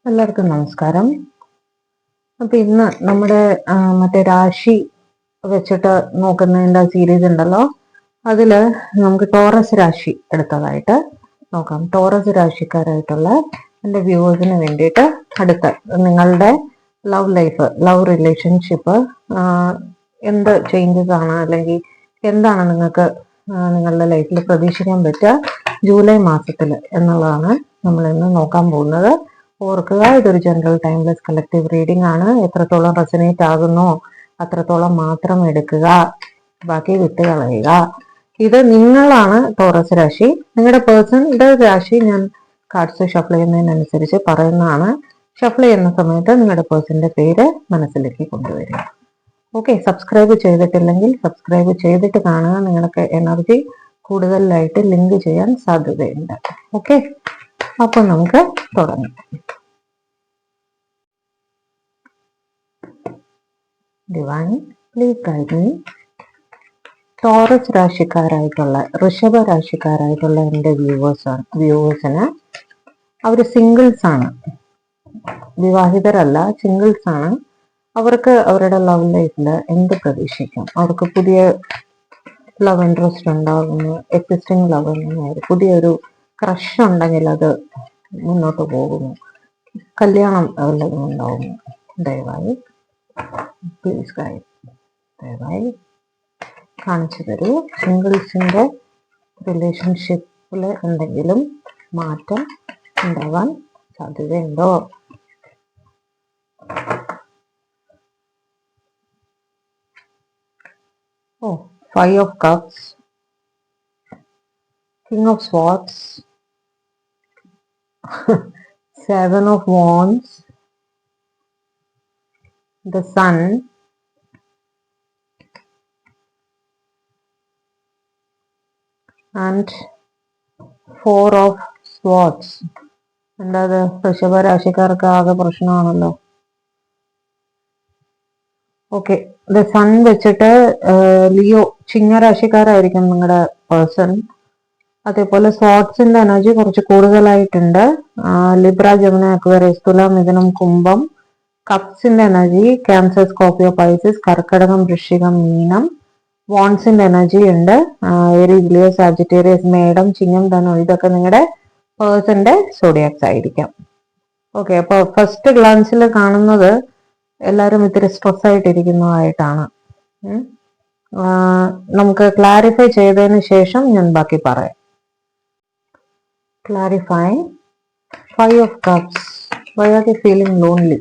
എല്ലാവർക്കും നമസ്കാരം. അപ്പൊ ഇന്ന് നമ്മുടെ മറ്റേ രാശി വെച്ചിട്ട് നോക്കുന്നതിന്റെ സീരീസ് ഉണ്ടല്ലോ, അതില് നമുക്ക് ടോറസ് രാശി എടുത്തതായിട്ട് നോക്കാം. ടോറസ് രാശിക്കാരായിട്ടുള്ള എൻ്റെ വ്യൂവേഴ്സിന് വേണ്ടിയിട്ട് അടുത്ത നിങ്ങളുടെ ലവ് ലൈഫ്, ലവ് റിലേഷൻഷിപ്പ് എന്ത് ചേഞ്ചസ് ആണ്, അല്ലെങ്കിൽ എന്താണ് നിങ്ങൾക്ക് നിങ്ങളുടെ ലൈഫിൽ പ്രതീക്ഷിക്കാൻ പറ്റുക ജൂലൈ മാസത്തിൽ എന്നുള്ളതാണ് നമ്മൾ ഇന്ന് നോക്കാൻ പോകുന്നത്. ഓർക്കുക, ഇതൊരു ജനറൽ ടൈംലെസ് കളക്റ്റീവ് റീഡിംഗ് ആണ്. എത്രത്തോളം റെസനേറ്റ് ആകുന്നോ അത്രത്തോളം മാത്രം എടുക്കുക, ബാക്കി വിട്ടുകളയുക. ഇത് നിങ്ങളാണ് ടോറസ് രാശി, നിങ്ങളുടെ പേഴ്സണിന്റെ രാശി ഞാൻ കാർഡ്സ് ഷഫിൾ ചെയ്യുന്നതിനനുസരിച്ച് പറയുന്നതാണ്. ഷഫിൾ ചെയ്യുന്ന സമയത്ത് നിങ്ങളുടെ പേഴ്സണിന്റെ പേര് മനസ്സിലേക്ക് കൊണ്ടുവരിക. ഓക്കെ, സബ്സ്ക്രൈബ് ചെയ്തിട്ടില്ലെങ്കിൽ സബ്സ്ക്രൈബ് ചെയ്തിട്ട് കാണുക. നിങ്ങൾക്ക് എനർജി കൂടുതലായിട്ട് ലിങ്ക് ചെയ്യാൻ സാധ്യതയുണ്ട്. ഓക്കെ, അപ്പൊ നമുക്ക് തുടങ്ങാം. Divine please guide me. Taurus രാശിക്കാരായിട്ടുള്ള, ഋഷഭ രാശിക്കാരായിട്ടുള്ള എൻ്റെ വ്യൂവേഴ്സിന് അവർ സിംഗിൾസ് ആണ്, വിവാഹിതരല്ല, സിംഗിൾസ് ആണ്. അവർക്ക് അവരുടെ ലവ് ലൈഫിൽ എന്ത് പ്രതീക്ഷിക്കാം? അവർക്ക് പുതിയ ലവ് ഇൻട്രസ്റ്റ് ഉണ്ടാകുന്നു, എക്സിസ്റ്റിംഗ് ലവ് പുതിയൊരു ക്രഷ് ഉണ്ടെങ്കിൽ അത് മുന്നോട്ട് പോകുന്നു, കല്യാണം വല്ലതും ഉണ്ടാവുന്നു. ദയവായി പ്ലീസ് ഗൈഡ്, ദയവായി കാണിച്ചു തരൂ. സിംഗിൾസിന്റെ റിലേഷൻഷിപ്പിൽ എന്തെങ്കിലും മാറ്റം ഉണ്ടാവാൻ സാധ്യതയുണ്ടോ? Oh, 5 of Cups, King of Swords, 7 of Wands, the Sun, and 4 of Swords. എന്താ അത്? ഋഷഭ രാശിക്കാർക്ക് ആകെ പ്രശ്നമാണല്ലോ. ഓക്കെ, ദ സൺ വെച്ചിട്ട് ലിയോ, ചിങ്ങരാശിക്കാരായിരിക്കും നിങ്ങളുടെ പേഴ്സൺ. അതേപോലെ സ്വാട്സിന്റെ എനർജി കുറച്ച് കൂടുതലായിട്ടുണ്ട്. ലിബ്ര, ജമുന, അക്വേറിയസ്, തുല, മിഥുനം, കുംഭം. കപ്സിന്റെ എനർജി ക്യാൻസർ, സ്കോർപിയോ, പൈസസ്, കർക്കടകം, വൃശ്ചികം, മീനം. വോൺസിന്റെ എനർജി ഉണ്ട് ഏരീസ്, ലിയോ, സാജിറ്റേറിയസ്, മേടം, ചിങ്ങം, ധനു. ഇതൊക്കെ നിങ്ങളുടെ പേഴ്സന്റെ സോഡിയാക്സ് ആയിരിക്കാം. ഓക്കെ, അപ്പൊ ഫസ്റ്റ് ഗ്ലാൻസിൽ കാണുന്നത് എല്ലാവരും ഇത്തിരി സ്ട്രെസ് ആയിട്ടിരിക്കുന്നതായിട്ടാണ്. നമുക്ക് ക്ലാരിഫൈ ചെയ്തതിന് ശേഷം ഞാൻ ബാക്കി പറയാം. Clarify. 5 of Cups. Why are they feeling lonely?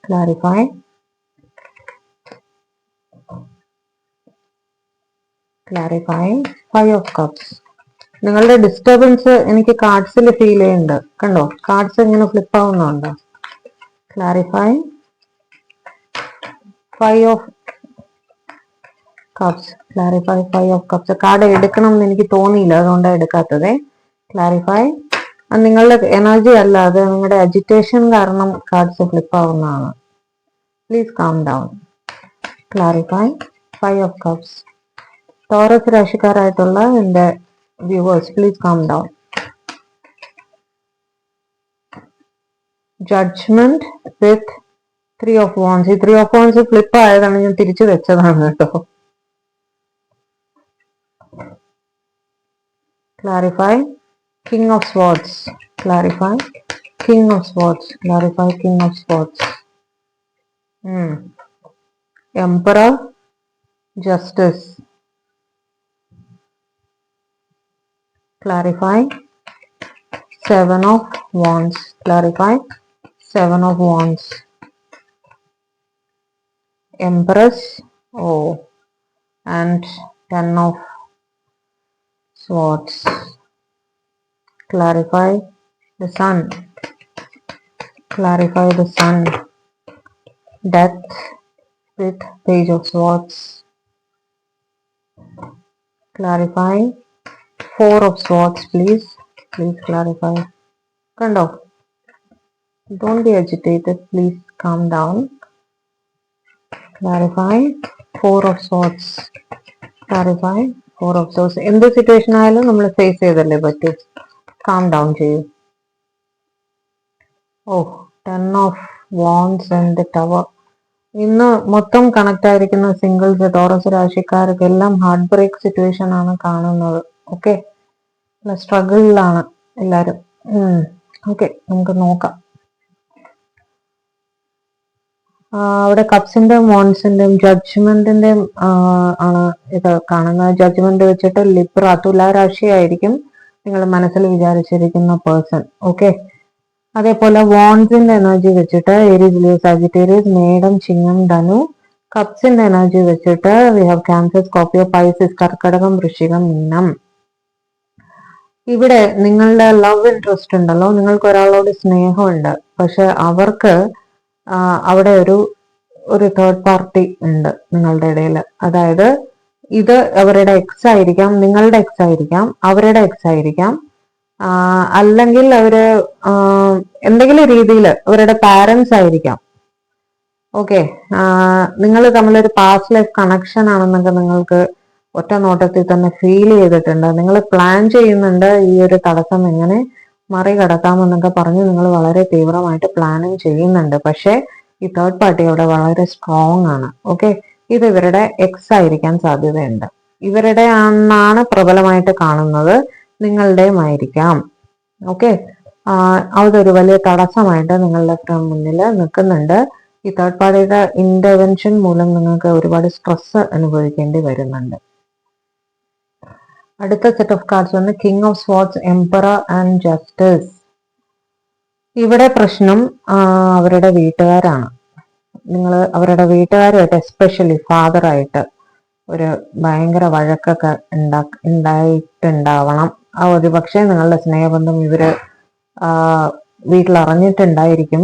Clarify. Clarify. 5 of Cups. നിങ്ങളുടെ ഡിസ്റ്റർബൻസ് എനിക്ക് കാർഡ്സിൽ ഫീൽ ചെയ്യുന്നുണ്ട്. കണ്ടോ, കാർഡ്സ് ഇങ്ങനെ ഫ്ലിപ്പ് ആവുന്നുണ്ടോ? Clarify. 5 of Cups. Clarify. 5 of Cups. Card എടുക്കണം എന്ന് എനിക്ക് തോന്നിയില്ല, അതുകൊണ്ടാണ് എടുക്കാത്തത്. ക്ലാരിഫൈ. നിങ്ങളുടെ എനർജി അല്ല, അത് നിങ്ങളുടെ അജിറ്റേഷൻ കാരണം കാർഡ്സ് ഫ്ലിപ്പ് ആവുന്നതാണ്. Please calm down. Clarify. 5 of Cups. Taurus രാശിക്കാരായിട്ടുള്ള എൻ്റെ viewers, please calm down. Judgement with 3 of Wands. ഈ 3 of Wands ഫ്ലിപ്പ് ആയതാണ്, ഞാൻ തിരിച്ചു വെച്ചതാണ് കേട്ടോ. Clarify. King of Swords. Clarify. King of Swords. Clarify. King of Swords. Emperor. Justice. Clarify. 7 of Wands. Clarify. 7 of Wands. Empress. Oh. And 10 of Swords. Clarify the Sun. Clarify the Sun. Death with Page of Swords. Clarify. 4 of Swords, please. Please clarify. Kando. Don't be agitated. Please calm down. Clarify. 4 of Swords. Clarify. 4 of Swords. എന്ത് situation ആയാലും നമ്മൾ face ചെയ്തല്ലേ പറ്റൂ. Calm down ചെയ്യൂ. ഓ, 10 of Wands and the Tower. ഇന്ന് മൊത്തം connect ആയിരിക്കുന്ന singles Taurus രാശിക്കാർക്ക് എല്ലാം ഹാർട്ട് ബ്രേക്ക് സിറ്റുവേഷൻ ആണ് കാണുന്നത്. ഓക്കെ, സ്ട്രഗിളിലാണ് എല്ലാരും. ഓക്കെ, നമുക്ക് നോക്കാം. അവിടെ കപ്സിന്റെയും മോൺസിന്റെയും ജഡ്ജ്മെന്റിന്റെയും ആണ് ഇത് കാണുന്നത്. ജഡ്ജ്മെന്റ് വെച്ചിട്ട് ലിബ്ര തുലാ രാശിയായിരിക്കും നിങ്ങൾ മനസ്സിൽ വിചാരിച്ചിരിക്കുന്ന പേഴ്സൺ. ഓക്കെ, അതേപോലെ വോൺസിന്റെ എനർജി വെച്ചിട്ട് ഏരീസ്, ലിയോ, സാജിറ്റേറിയസ്, മേടം, ചിങ്ങം, ധനു. കപ്സിന്റെ എനർജി വെച്ചിട്ട് we have Cancer, Scorpio, Pisces, കർക്കടകം, വൃശ്ചികം, മീനം. ഇവിടെ നിങ്ങളുടെ ലവ് ഇൻട്രസ്റ്റ് ഉണ്ടല്ലോ, നിങ്ങൾക്ക് ഒരാളോട് സ്നേഹമുണ്ട്, പക്ഷെ അവർക്ക് അവിടെ ഒരു തേർഡ് പാർട്ടി ഉണ്ട് നിങ്ങളുടെ ഇടയിൽ. അതായത് ഇത് അവരുടെ എക്സ് ആയിരിക്കാം, നിങ്ങളുടെ എക്സ് ആയിരിക്കാം, അവരുടെ എക്സ് ആയിരിക്കാം, അല്ലെങ്കിൽ അവര് എന്തെങ്കിലും രീതിയിൽ അവരുടെ പാരന്റ്സ് ആയിരിക്കാം. ഓക്കെ, നിങ്ങൾ തമ്മിലൊരു പാസ്റ്റ് ലൈഫ് കണക്ഷൻ ആണെന്നൊക്കെ നിങ്ങൾക്ക് ഒറ്റ നോട്ടത്തിൽ തന്നെ ഫീൽ ചെയ്തിട്ടുണ്ട്. നിങ്ങൾ പ്ലാൻ ചെയ്യുന്നുണ്ട് ഈ ഒരു തടസ്സം എങ്ങനെ മറികടക്കാമെന്നൊക്കെ പറഞ്ഞ് നിങ്ങൾ വളരെ തീവ്രമായിട്ട് പ്ലാനിങ് ചെയ്യുന്നുണ്ട്. പക്ഷെ ഈ തേർഡ് പാർട്ടി അവിടെ വളരെ സ്ട്രോങ് ആണ്. ഓക്കെ, ഇത് ഇവരുടെ എക്സ് ആയിരിക്കാൻ സാധ്യതയുണ്ട്. ഇവരുടെ ആണെന്നാണ് പ്രബലമായിട്ട് കാണുന്നത്, നിങ്ങളുടെയും ആയിരിക്കാം. ഓക്കെ, അതൊരു വലിയ തടസ്സമായിട്ട് നിങ്ങളുടെ മുന്നിൽ നിൽക്കുന്നുണ്ട്. ഈ തേർഡ് പാർട്ടിയുടെ ഇന്റർവെൻഷൻ മൂലം നിങ്ങൾക്ക് ഒരുപാട് സ്ട്രെസ് അനുഭവിക്കേണ്ടി വരുന്നുണ്ട്. അടുത്ത സെറ്റ് ഓഫ് കാർഡ്സ് വന്ന് king of swords, emperor and justice. ഇവിടെ പ്രശ്നം അവരുടെ വീട്ടുകാരാണ്. നിങ്ങൾ അവരുടെ വീട്ടുകാരുമായിട്ട്, എസ്പെഷ്യലി ഫാദറായിട്ട് ഒരു ഭയങ്കര വഴക്കൊക്കെ ഉണ്ടായിട്ടുണ്ടാവണം. ഒരു പക്ഷേ നിങ്ങളുടെ സ്നേഹബന്ധം ഇവര് വീട്ടിൽ അറിഞ്ഞിട്ടുണ്ടായിരിക്കും.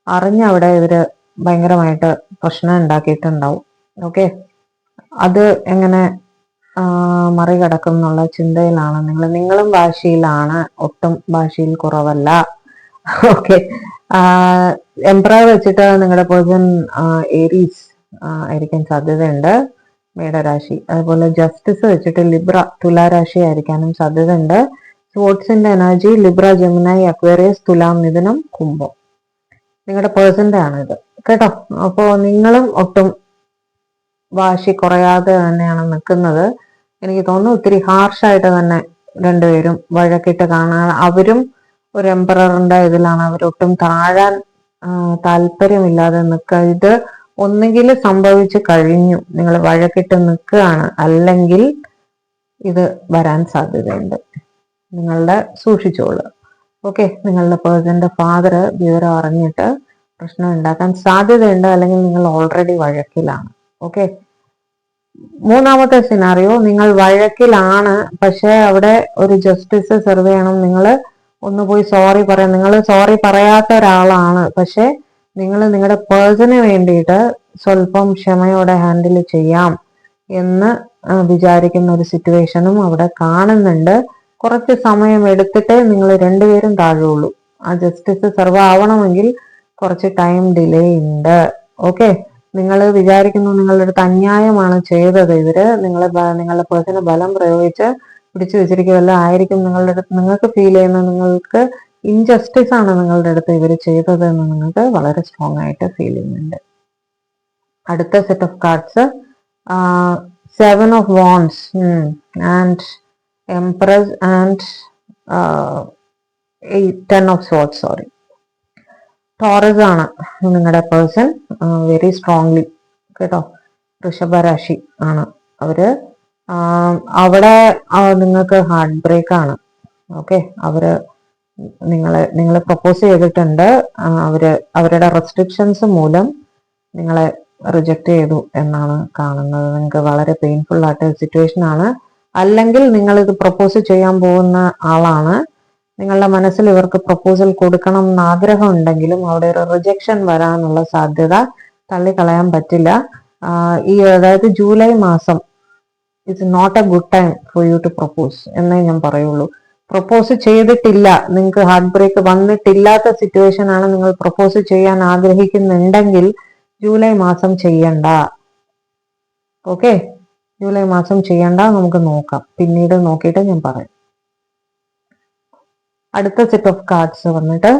അവിടെ ഇവര് ഭയങ്കരമായിട്ട് പ്രശ്നം ഉണ്ടാക്കിയിട്ടുണ്ടാവും. ഓക്കെ, അത് എങ്ങനെ മറികടക്കും എന്നുള്ള ചിന്തയിലാണ് നിങ്ങളും വാശിയിലാണ്, ഒട്ടും വാശിയിൽ കുറവല്ല. ഓക്കെ, എംപറർ വെച്ചിട്ട് നിങ്ങളുടെ പേഴ്സൺ ഏരീസ് ആയിരിക്കാൻ സാധ്യതയുണ്ട്, മേടരാശി. അതുപോലെ ജസ്റ്റിസ് വെച്ചിട്ട് ലിബ്ര, തുലാരാശി ആയിരിക്കാനും സാധ്യതയുണ്ട്. സ്പോർട്സിന്റെ എനർജി ലിബ്ര, ജെമിനായി, അക്വേറിയസ്, തുലാം, മിഥുനം, കുംഭം. നിങ്ങളുടെ പേഴ്സന്റെ ആണ് ഇത് കേട്ടോ. അപ്പോ നിങ്ങളും ഒട്ടും വാശി കുറയാതെ തന്നെയാണ് നിൽക്കുന്നത്. എനിക്ക് തോന്നുന്നു ഒത്തിരി ഹാർഷായിട്ട് തന്നെ രണ്ടുപേരും വഴക്കിട്ട് കാണാൻ, അവരും ഒരു എംപററിന്റെ ഇതിലാണ്, അവരൊട്ടും താഴാൻ താല്പര്യമില്ലാതെ നിൽക്കുക. ഇത് ഒന്നുകിൽ സംഭവിച്ചു കഴിഞ്ഞു, നിങ്ങൾ വഴക്കിട്ട് നിൽക്കുകയാണ്, അല്ലെങ്കിൽ ഇത് വരാൻ സാധ്യതയുണ്ട്. നിങ്ങളുടെ സൂക്ഷിച്ചോളൂ. ഓക്കെ, നിങ്ങളുടെ പേഴ്സന്റെ ഫാദർ വിവരം അറിഞ്ഞിട്ട് പ്രശ്നം ഉണ്ടാക്കാൻ സാധ്യതയുണ്ട്, അല്ലെങ്കിൽ നിങ്ങൾ ഓൾറെഡി വഴക്കിലാണ്. ഓക്കെ, മൂന്നാമത്തെ സിനാറിയോ, നിങ്ങൾ വഴക്കിലാണ്, പക്ഷെ അവിടെ ഒരു ജസ്റ്റിസ് സെർവ് ചെയ്യണം. നിങ്ങൾ ഒന്ന് പോയി സോറി പറയാം. നിങ്ങൾ സോറി പറയാത്ത ഒരാളാണ്, പക്ഷെ നിങ്ങൾ നിങ്ങളുടെ പേഴ്സണിന് വേണ്ടിയിട്ട് സ്വല്പം ക്ഷമയോടെ ഹാൻഡിൽ ചെയ്യാം എന്ന് വിചാരിക്കുന്ന ഒരു സിറ്റുവേഷനും അവിടെ കാണുന്നുണ്ട്. കുറച്ച് സമയം എടുത്തിട്ടേ നിങ്ങൾ രണ്ടുപേരും താഴുള്ളൂ. ആ ജസ്റ്റിസ് സെർവ് ആവണമെങ്കിൽ കുറച്ച് ടൈം ഡിലേ ഉണ്ട്. ഓക്കെ, നിങ്ങൾ വിചാരിക്കുന്നു നിങ്ങളുടെ അടുത്ത് അന്യായമാണ് ചെയ്തത്, നിങ്ങളുടെ പേഴ്സണൽ ബലം പ്രയോഗിച്ച് പിടിച്ചു വെച്ചിരിക്കുമല്ലോ ആയിരിക്കും നിങ്ങളുടെ അടുത്ത് നിങ്ങൾക്ക് ഫീൽ ചെയ്യുന്നത്. നിങ്ങൾക്ക് ഇൻജസ്റ്റിസ് ആണ് നിങ്ങളുടെ അടുത്ത് ഇവർ ചെയ്തത് എന്ന് നിങ്ങൾക്ക് വളരെ സ്ട്രോങ് ആയിട്ട് ഫീൽ ചെയ്യുന്നുണ്ട്. അടുത്ത set of cards 7 of Wands and empress and 10 of Swords. Sorry, Taurus ആണ് നിങ്ങളുടെ പേഴ്സൺ, വെരി സ്ട്രോങ്ലി കേട്ടോ. വൃഷഭ രാശി ആണ് അവര്. അവിടെ നിങ്ങൾക്ക് ഹാർട്ട് ബ്രേക്ക് ആണ്. ഓക്കെ, നിങ്ങളെ പ്രപ്പോസ് ചെയ്തിട്ടുണ്ട്, അവരുടെ റെസ്ട്രിക്ഷൻസ് മൂലം നിങ്ങളെ റിജക്റ്റ് ചെയ്തു എന്നാണ് കാണുന്നത്. നിങ്ങൾക്ക് വളരെ പെയിൻഫുൾ ആയിട്ട് സിറ്റുവേഷൻ ആണ്. അല്ലെങ്കിൽ നിങ്ങൾ ഇത് പ്രപ്പോസ് ചെയ്യാൻ പോകുന്ന ആളാണ്, നിങ്ങളുടെ മനസ്സിൽ ഇവർക്ക് പ്രപ്പോസൽ കൊടുക്കണം എന്ന് ആഗ്രഹം ഉണ്ടെങ്കിലും അവിടെ ഒരു റിജക്ഷൻ വരാനുള്ള സാധ്യത തള്ളിക്കളയാൻ പറ്റില്ല. അതായത് ജൂലൈ മാസം it's not a good time for you to propose എന്നേ ഞാൻ പറയുള്ളൂ. പ്രപ്പോസ് ചെയ്തിട്ടില്ല, നിങ്ങൾക്ക് ഹാർട്ട് ബ്രേക്ക് വന്നിട്ടില്ലാത്ത സിറ്റുവേഷൻ ആണ്, നിങ്ങൾ പ്രപ്പോസ് ചെയ്യാൻ ആഗ്രഹിക്കുന്നുണ്ടെങ്കിൽ ജൂലൈ മാസം ചെയ്യണ്ട. ഓക്കെ, ജൂലൈ മാസം ചെയ്യണ്ട, നമുക്ക് നോക്കാം, പിന്നീട് നോക്കിയിട്ട് ഞാൻ പറയാം. അടുത്ത സെറ്റ് ഓഫ് കാർഡ്സ് വന്നിട്ട്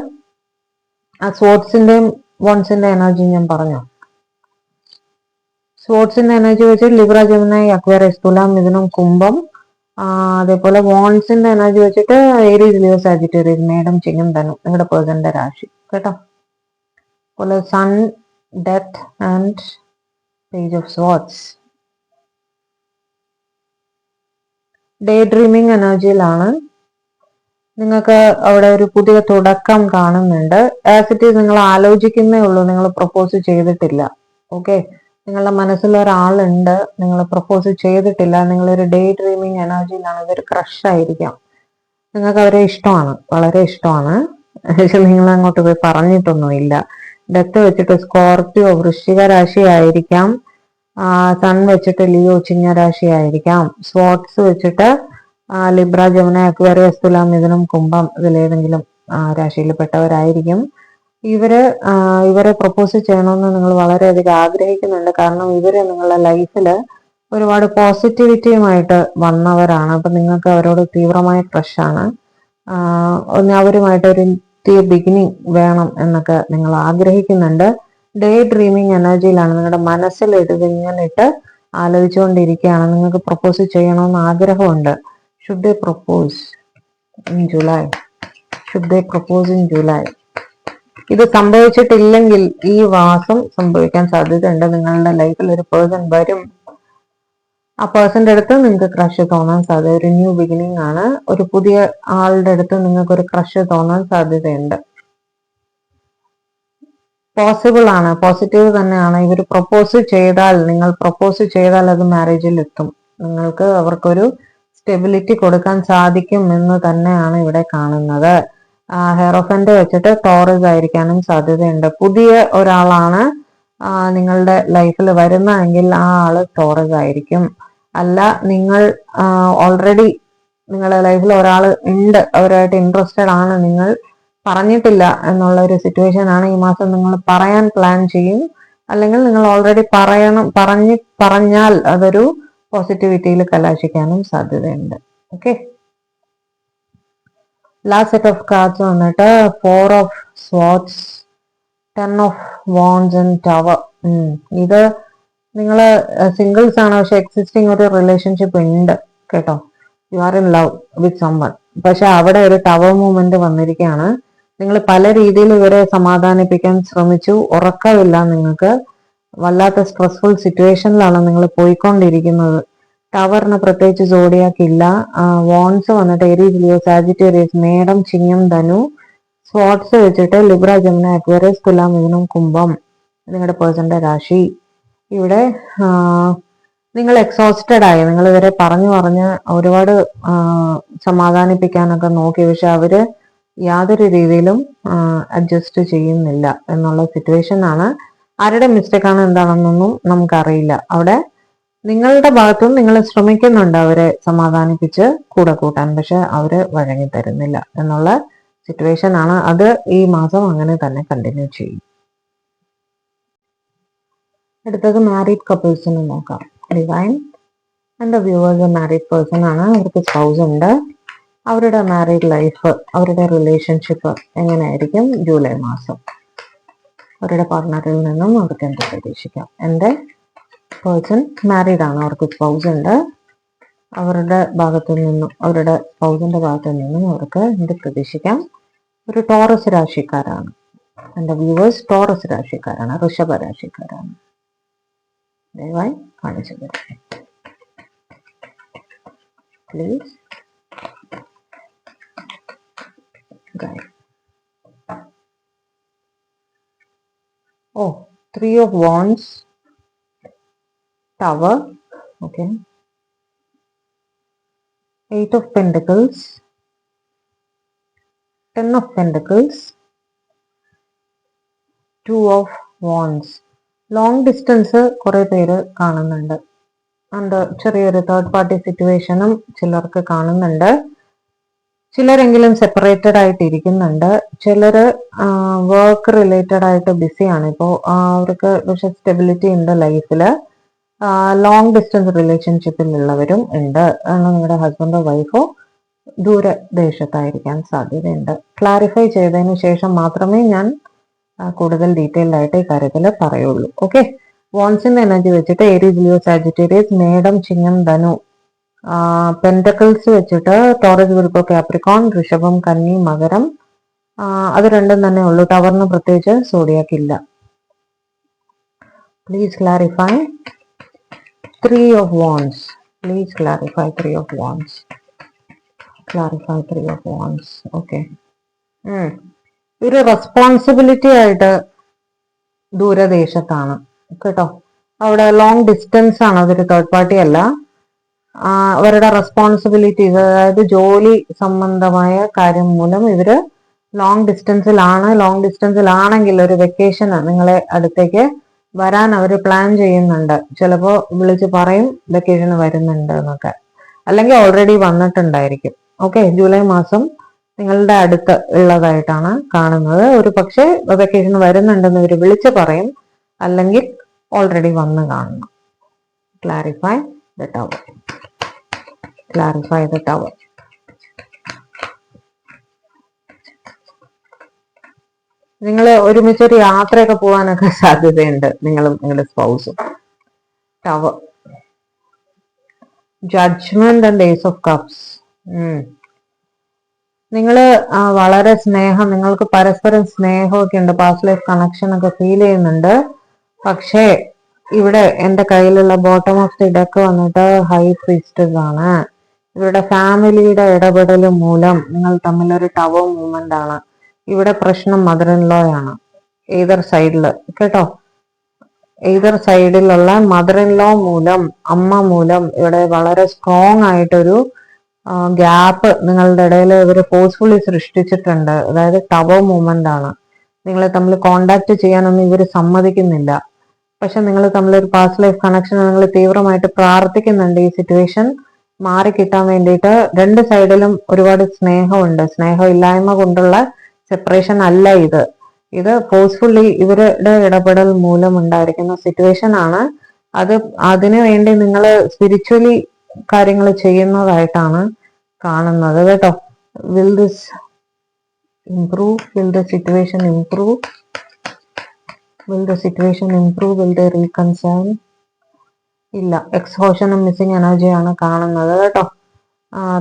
ആ സ്പോർട്സിന്റെയും വോൺസിന്റെ എനർജി ഞാൻ പറഞ്ഞു. സ്പോർട്സിന്റെ എനർജി വെച്ചിട്ട് ലിബ്ര, ജെമിനി, അക്വേറിയസ്, തുലാം, മിഥുനം, കുംഭം. അതേപോലെ വോൺസിന്റെ എനർജി വെച്ചിട്ട് ഏരീസ്, ലിയോ, സാജിറ്റേറിയസ്, മേടം, ചിങ്ങം, ധനു നിങ്ങളുടെ പേഴ്സന്റെ രാശി കേട്ടോ. അതുപോലെ sun, death and page of swords. Daydreaming എനർജിയിലാണ്. നിങ്ങൾക്ക് അവിടെ ഒരു പുതിയ തുടക്കം കാണുന്നുണ്ട്. ആസ് ഇറ്റ് ഈസ് നിങ്ങൾ ആലോചിക്കുന്നേ ഉള്ളൂ, നിങ്ങൾ പ്രപ്പോസ് ചെയ്തിട്ടില്ല. ഓക്കെ, നിങ്ങളുടെ മനസ്സിൽ ഒരാളുണ്ട്, നിങ്ങൾ പ്രപ്പോസ് ചെയ്തിട്ടില്ല. നിങ്ങളൊരു ഡേ ഡ്രീമിങ് എനർജിയിലാണ്. ഇതൊരു ക്രഷ് ആയിരിക്കാം. നിങ്ങൾക്ക് അവരെ ഇഷ്ടമാണ്, വളരെ ഇഷ്ടമാണ്. പക്ഷെ നിങ്ങൾ അങ്ങോട്ട് പോയി പറഞ്ഞിട്ടൊന്നുമില്ല. ഡെത്ത് വെച്ചിട്ട് സ്കോർപ്പിയോ, വൃശ്ചിക രാശി ആയിരിക്കാം. സൺ വെച്ചിട്ട് ലിയോ, ചിങ്ങ രാശി ആയിരിക്കാം. സ്പോർട്സ് വെച്ചിട്ട് ലിബ്ര, ജെമിനി, അക്വേറിയസ്, തുലാം, മിഥുനം, കുംഭം ഇതിലേതെങ്കിലും രാശിയിൽപ്പെട്ടവരായിരിക്കും. ഇവരെ പ്രപ്പോസ് ചെയ്യണമെന്ന് നിങ്ങൾ വളരെയധികം ആഗ്രഹിക്കുന്നുണ്ട്. കാരണം ഇവര് നിങ്ങളുടെ ലൈഫിൽ ഒരുപാട് പോസിറ്റിവിറ്റിയുമായിട്ട് വന്നവരാണ്. അപ്പൊ നിങ്ങൾക്ക് അവരോട് തീവ്രമായ ക്രഷാണ്. അവരുമായിട്ട് ഒരു പുതിയ ബിഗിനിങ് വേണം എന്നൊക്കെ നിങ്ങൾ ആഗ്രഹിക്കുന്നുണ്ട്. ഡേ ഡ്രീമിങ് എനർജിയിലാണ്. നിങ്ങളുടെ മനസ്സിൽ ഇട്ട് ആലോചിച്ചുകൊണ്ടിരിക്കുകയാണ്. നിങ്ങൾക്ക് പ്രപ്പോസ് ചെയ്യണമെന്ന് ആഗ്രഹമുണ്ട്. Should they propose in July? Should they propose in July? ഇത് സംഭവിച്ചിട്ടില്ലെങ്കിൽ ഈ മാസം സംഭവിക്കാൻ സാധ്യതയുണ്ട്. നിങ്ങളുടെ ലൈഫിൽ ഒരു പേഴ്സൺ വരും. ആ പേഴ്സന്റെ അടുത്ത് നിങ്ങൾക്ക് ക്രഷ് തോന്നാൻ സാധ്യത, ഒരു ന്യൂ ബിഗിനിങ് ആണ്. ഒരു പുതിയ ആളുടെ അടുത്ത് നിങ്ങൾക്ക് ഒരു ക്രഷ് തോന്നാൻ സാധ്യതയുണ്ട്. പോസിബിൾ ആണ്, പോസിറ്റീവ് തന്നെയാണ്. ഇവർ പ്രപ്പോസ് ചെയ്താൽ, നിങ്ങൾ പ്രപ്പോസ് ചെയ്താൽ അത് മാരേജിൽ എത്തും. നിങ്ങൾക്ക് അവർക്കൊരു സ്റ്റെബിലിറ്റി കൊടുക്കാൻ സാധിക്കും എന്ന് തന്നെയാണ് ഇവിടെ കാണുന്നത്. ഹെയറോഫന്റ് വെച്ചിട്ട് ടോറസ് ആയിരിക്കാനും സാധ്യതയുണ്ട്. പുതിയ ഒരാളാണ് നിങ്ങളുടെ ലൈഫിൽ വരുന്നതെങ്കിൽ ആ ആള് ടോറസ് ആയിരിക്കും. അല്ല, നിങ്ങൾ ഓൾറെഡി നിങ്ങളുടെ ലൈഫിൽ ഒരാൾ ഉണ്ട്, അവരുമായിട്ട് ഇൻട്രസ്റ്റഡ് ആണ്, നിങ്ങൾ പറഞ്ഞിട്ടില്ല എന്നുള്ള ഒരു സിറ്റുവേഷൻ ആണ്. ഈ മാസം നിങ്ങൾ പറയാൻ പ്ലാൻ ചെയ്യും. അല്ലെങ്കിൽ നിങ്ങൾ ഓൾറെഡി പറഞ്ഞാൽ അതൊരു പോസിറ്റിവിറ്റിയിൽ കലാശിക്കാനും സാധ്യതയുണ്ട്. Okay, last set of cards വന്നിട്ട് 4 of swords, 10 of wands and tower. ഇത് നിങ്ങൾ സിംഗിൾസ് ആണ്, പക്ഷെ എക്സിസ്റ്റിംഗ് ഒരു റിലേഷൻഷിപ്പ് ഉണ്ട് കേട്ടോ. You are in love with someone. പക്ഷെ അവിടെ ഒരു ടവർ മൂവ്മെന്റ് വന്നിരിക്കുകയാണ്. നിങ്ങൾ പല രീതിയിൽ ഇവരെ സമാധാനിപ്പിക്കാൻ ശ്രമിച്ചു, ഉറക്കമില്ല നിങ്ങൾക്ക്. വല്ലാത്ത സ്ട്രെസ്ഫുൾ സിറ്റുവേഷനിലാണ് നിങ്ങൾ പോയിക്കൊണ്ടിരിക്കുന്നത്. ടവറിന് പ്രത്യേകിച്ച് സോഡിയാക്കില്ല. വോൺസ് വന്നിട്ട് ഏരീസ്, ലിയോ, സാജിറ്റേറിയസ്, മേടം, ചിങ്ങം, ധനു. സ്പോർട്സ് വെച്ചിട്ട് ലിബ്ര, ജെമിനി, അക്വേറിയസ്, തുലാം, മിഥുനം, കുംഭം നിങ്ങളുടെ പേഴ്സന്റെ രാശി. ഇവിടെ നിങ്ങൾ എക്സോസ്റ്റഡ് ആയി. നിങ്ങൾ ഇവരെ പറഞ്ഞ് ഒരുപാട് സമാധാനിപ്പിക്കാനൊക്കെ നോക്കി. പക്ഷെ അവര് യാതൊരു രീതിയിലും അഡ്ജസ്റ്റ് ചെയ്യുന്നില്ല എന്നുള്ള സിറ്റുവേഷൻ ആണ്. ആരുടെ മിസ്റ്റേക്ക് ആണ് എന്താണെന്നൊന്നും നമുക്കറിയില്ല. അവിടെ നിങ്ങളുടെ ഭാഗത്തും നിങ്ങൾ ശ്രമിക്കുന്നുണ്ട് അവരെ സമാധാനിപ്പിച്ച് കൂടെ കൂട്ടാൻ, പക്ഷെ അവര് വഴങ്ങി തരുന്നില്ല എന്നുള്ള സിറ്റുവേഷൻ ആണ്. അത് ഈ മാസം അങ്ങനെ തന്നെ കണ്ടിന്യൂ ചെയ്യും. അടുത്തത് മാരീഡ് കപ്പിൾസിന് നോക്കാം. ഡിവൈൻ എൻ്റെ വ്യൂവേഴ്സ് മാരീഡ് പേഴ്സൺ ആണ്. അവർക്ക് സ്പൗസ് ഉണ്ട്. അവരുടെ മാരീഡ് ലൈഫ്, അവരുടെ റിലേഷൻഷിപ്പ് എങ്ങനെയായിരിക്കും ജൂലൈ മാസം? അവരുടെ പാർട്ട്ണറിൽ നിന്നും അവർക്ക് എന്ത് പ്രതീക്ഷിക്കാം? എൻ്റെ പേഴ്സൺ മാരീഡ് ആണ്, അവർക്ക് സ്പൗസ് ഉണ്ട്. അവരുടെ ഭാഗത്തു നിന്നും, അവരുടെ സ്പൗസിന്റെ ഭാഗത്തു നിന്നും അവർക്ക് എന്ത് പ്രതീക്ഷിക്കാം? ഒരു ടോറസ് രാശിക്കാരാണ്. എൻ്റെ വ്യൂവേഴ്സ് ടോറസ് രാശിക്കാരാണ്, ഋഷഭ രാശിക്കാരാണ്. ദയവായി കാണിച്ചു തരാം please. Oh, 3 of wands, tower, okay, 8 of pentacles, 10 of pentacles, 2 of wands. Long distance കുറെ പേര് കാണുന്നുണ്ട്. ആൻഡ് ചെറിയൊരു തേർഡ് പാർട്ടി സിറ്റുവേഷനും ചിലർക്ക് കാണുന്നുണ്ട്. ചിലരെങ്കിലും സെപ്പറേറ്റഡ് ആയിട്ട് ഇരിക്കുന്നുണ്ട്. ചിലര് വർക്ക് റിലേറ്റഡ് ആയിട്ട് ബിസിയാണ് ഇപ്പോൾ. അവർക്ക് പക്ഷെ സ്റ്റെബിലിറ്റി ഉണ്ട് ലൈഫിൽ. ലോങ് ഡിസ്റ്റൻസ് റിലേഷൻഷിപ്പിലുള്ളവരും ഉണ്ട്. നിങ്ങളുടെ ഹസ്ബൻഡോ വൈഫോ ദൂരദേശത്തായിരിക്കാൻ സാധ്യതയുണ്ട്. ക്ലാരിഫൈ ചെയ്തതിന് ശേഷം മാത്രമേ ഞാൻ കൂടുതൽ ഡീറ്റെയിൽഡ് ആയിട്ട് ഈ കാര്യത്തിൽ പറയുള്ളൂ. ഓക്കെ, വോൺസിന്റെ എനർജി വെച്ചിട്ട് ഏരീസ്, ലിയോ, സാജിറ്റേറിയസ്, മേടം, ചിങ്ങം, ധനു. പെന്റക്കിൾസ് വെച്ചിട്ട് ടോറസ്, വിർഗോ, കാപ്രിക്കോൺ, ഋഷഭം, കന്നി, മകരം. അത് രണ്ടും തന്നെ ഉള്ളൂ. ടവറിന് പ്രത്യേകിച്ച് സോഡിയാക്ക് ഇല്ല. Please clarify 3 of wands. Please clarify 3 of wands. Clarify 3 of wands. Okay. ഒരു റെസ്പോൺസിബിലിറ്റി ആയിട്ട് ദൂരദേശത്താണ് കേട്ടോ. അവിടെ ലോങ് ഡിസ്റ്റൻസ് ആണ്, അതൊരു തേർഡ് പാർട്ടി അല്ല. അവരുടെ റെസ്പോൺസിബിലിറ്റീസ്, അതായത് ജോലി സംബന്ധമായ കാര്യം മൂലം ഇവര് ലോങ് ഡിസ്റ്റൻസിലാണ്. ലോങ് ഡിസ്റ്റൻസിലാണെങ്കിൽ ഒരു വെക്കേഷൻ നിങ്ങളെ അടുത്തേക്ക് വരാൻ അവർ പ്ലാൻ ചെയ്യുന്നുണ്ട്. ചിലപ്പോൾ വിളിച്ച് പറയും വെക്കേഷന് വരുന്നുണ്ട് എന്നൊക്കെ, അല്ലെങ്കിൽ ഓൾറെഡി വന്നിട്ടുണ്ടായിരിക്കും. ഓക്കെ, ജൂലൈ മാസം നിങ്ങളുടെ അടുത്ത് ഉള്ളതായിട്ടാണ് കാണുന്നത്. ഒരു പക്ഷേ വെക്കേഷൻ വരുന്നുണ്ടെന്ന് ഇവർ വിളിച്ച് പറയും, അല്ലെങ്കിൽ ഓൾറെഡി വന്ന് കാണണം. Clarify the tower. Clarify the tower. നിങ്ങൾ ഒരുമിച്ചൊരു യാത്രയൊക്കെ പോകാനൊക്കെ സാധ്യതയുണ്ട്, നിങ്ങളും നിങ്ങളുടെ സ്പൗസും. Tower, judgement and ace of cups. നിങ്ങള് വളരെ സ്നേഹം, നിങ്ങൾക്ക് പരസ്പരം സ്നേഹമൊക്കെ ഉണ്ട്, പാസ്റ്റ് ലൈഫ് കണക്ഷൻ ഒക്കെ ഫീൽ ചെയ്യുന്നുണ്ട്. പക്ഷേ ഇവിടെ എന്റെ കയ്യിലുള്ള ബോട്ടം ഓഫ് ദി ഡെക്ക് വന്നിട്ട് ഹൈ പ്രീസ്റ്റസ് ആണ്. ഇവരുടെ ഫാമിലിയുടെ ഇടപെടൽ മൂലം നിങ്ങൾ തമ്മിലൊരു ടവർ മൂവ്മെന്റ് ആണ്. ഇവിടെ പ്രശ്നം മദർ ഇൻ ലോ ആണ്, ഏതർ സൈഡില് കേട്ടോ. ഏതർ സൈഡിലുള്ള മദർ ഇൻ ലോ മൂലം, അമ്മ മൂലം ഇവിടെ വളരെ സ്ട്രോങ് ആയിട്ടൊരു ഗ്യാപ്പ് നിങ്ങളുടെ ഇടയിൽ ഇവർ ഫോഴ്സ്ഫുള്ളി സൃഷ്ടിച്ചിട്ടുണ്ട്. അതായത് ടവർ മൂവ്മെന്റ് ആണ്. നിങ്ങളെ തമ്മിൽ കോണ്ടാക്ട് ചെയ്യാനൊന്നും ഇവർ സമ്മതിക്കുന്നില്ല. പക്ഷെ നിങ്ങൾ തമ്മിലൊരു പാസ്റ്റ് ലൈഫ് കണക്ഷൻ നിങ്ങൾ തീവ്രമായിട്ട് പ്രാർത്ഥിക്കുന്നുണ്ട്. ഈ സിറ്റുവേഷൻ മാറി കിട്ടാൻ വേണ്ടിയിട്ട് രണ്ട് സൈഡിലും ഒരുപാട് സ്നേഹമുണ്ട്. സ്നേഹം ഇല്ലായ്മ കൊണ്ടുള്ള സെപ്പറേഷൻ അല്ല ഇത്. ഇത് ഫോഴ്സ്ഫുള്ളി ഇവരുടെ ഇടപെടൽ മൂലം ഉണ്ടായിരിക്കുന്ന സിറ്റുവേഷൻ ആണ്. അതിനു വേണ്ടി നിങ്ങൾ സ്പിരിച്വലി കാര്യങ്ങൾ ചെയ്യുന്നതായിട്ടാണ് കാണുന്നത് കേട്ടോ. Will this improve? Will the situation improve? Will the situation improve? Will the reconcile? ഇല്ല, എക്സ്ഹോഷനും മിസ്സിംഗ് എനർജിയാണ് കാണുന്നത് കേട്ടോ.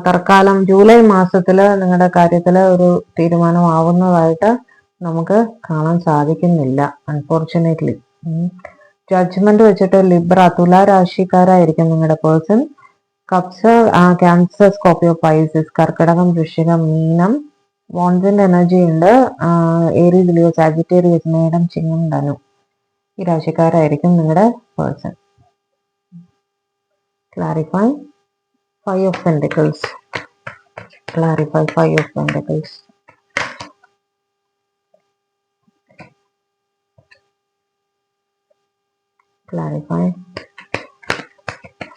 തൽക്കാലം ജൂലൈ മാസത്തില് നിങ്ങളുടെ കാര്യത്തില് ഒരു തീരുമാനം ആവുന്നതായിട്ട് നമുക്ക് കാണാൻ സാധിക്കുന്നില്ല, അൺഫോർച്ചുനേറ്റ്ലി. ജഡ്ജ്മെന്റ് വെച്ചിട്ട് ലിബ്ര, തുല രാശിക്കാരായിരിക്കും നിങ്ങളുടെ person. Cups, Cancer, Scorpio, Pisces, കർക്കിടകം, വൃശ്ചികം, മീനം. വോൺസിന്റെ എനർജി ഉണ്ട്. ഏരീസ്, ലിയോ, സാജിറ്റേറിയസ്, മേടം, ചിങ്ങം, ധനു. ഈ രാശിക്കാരായിരിക്കും നിങ്ങളുടെ person. Clarify 5 of Pentacles. Clarify 5 of Pentacles. Clarify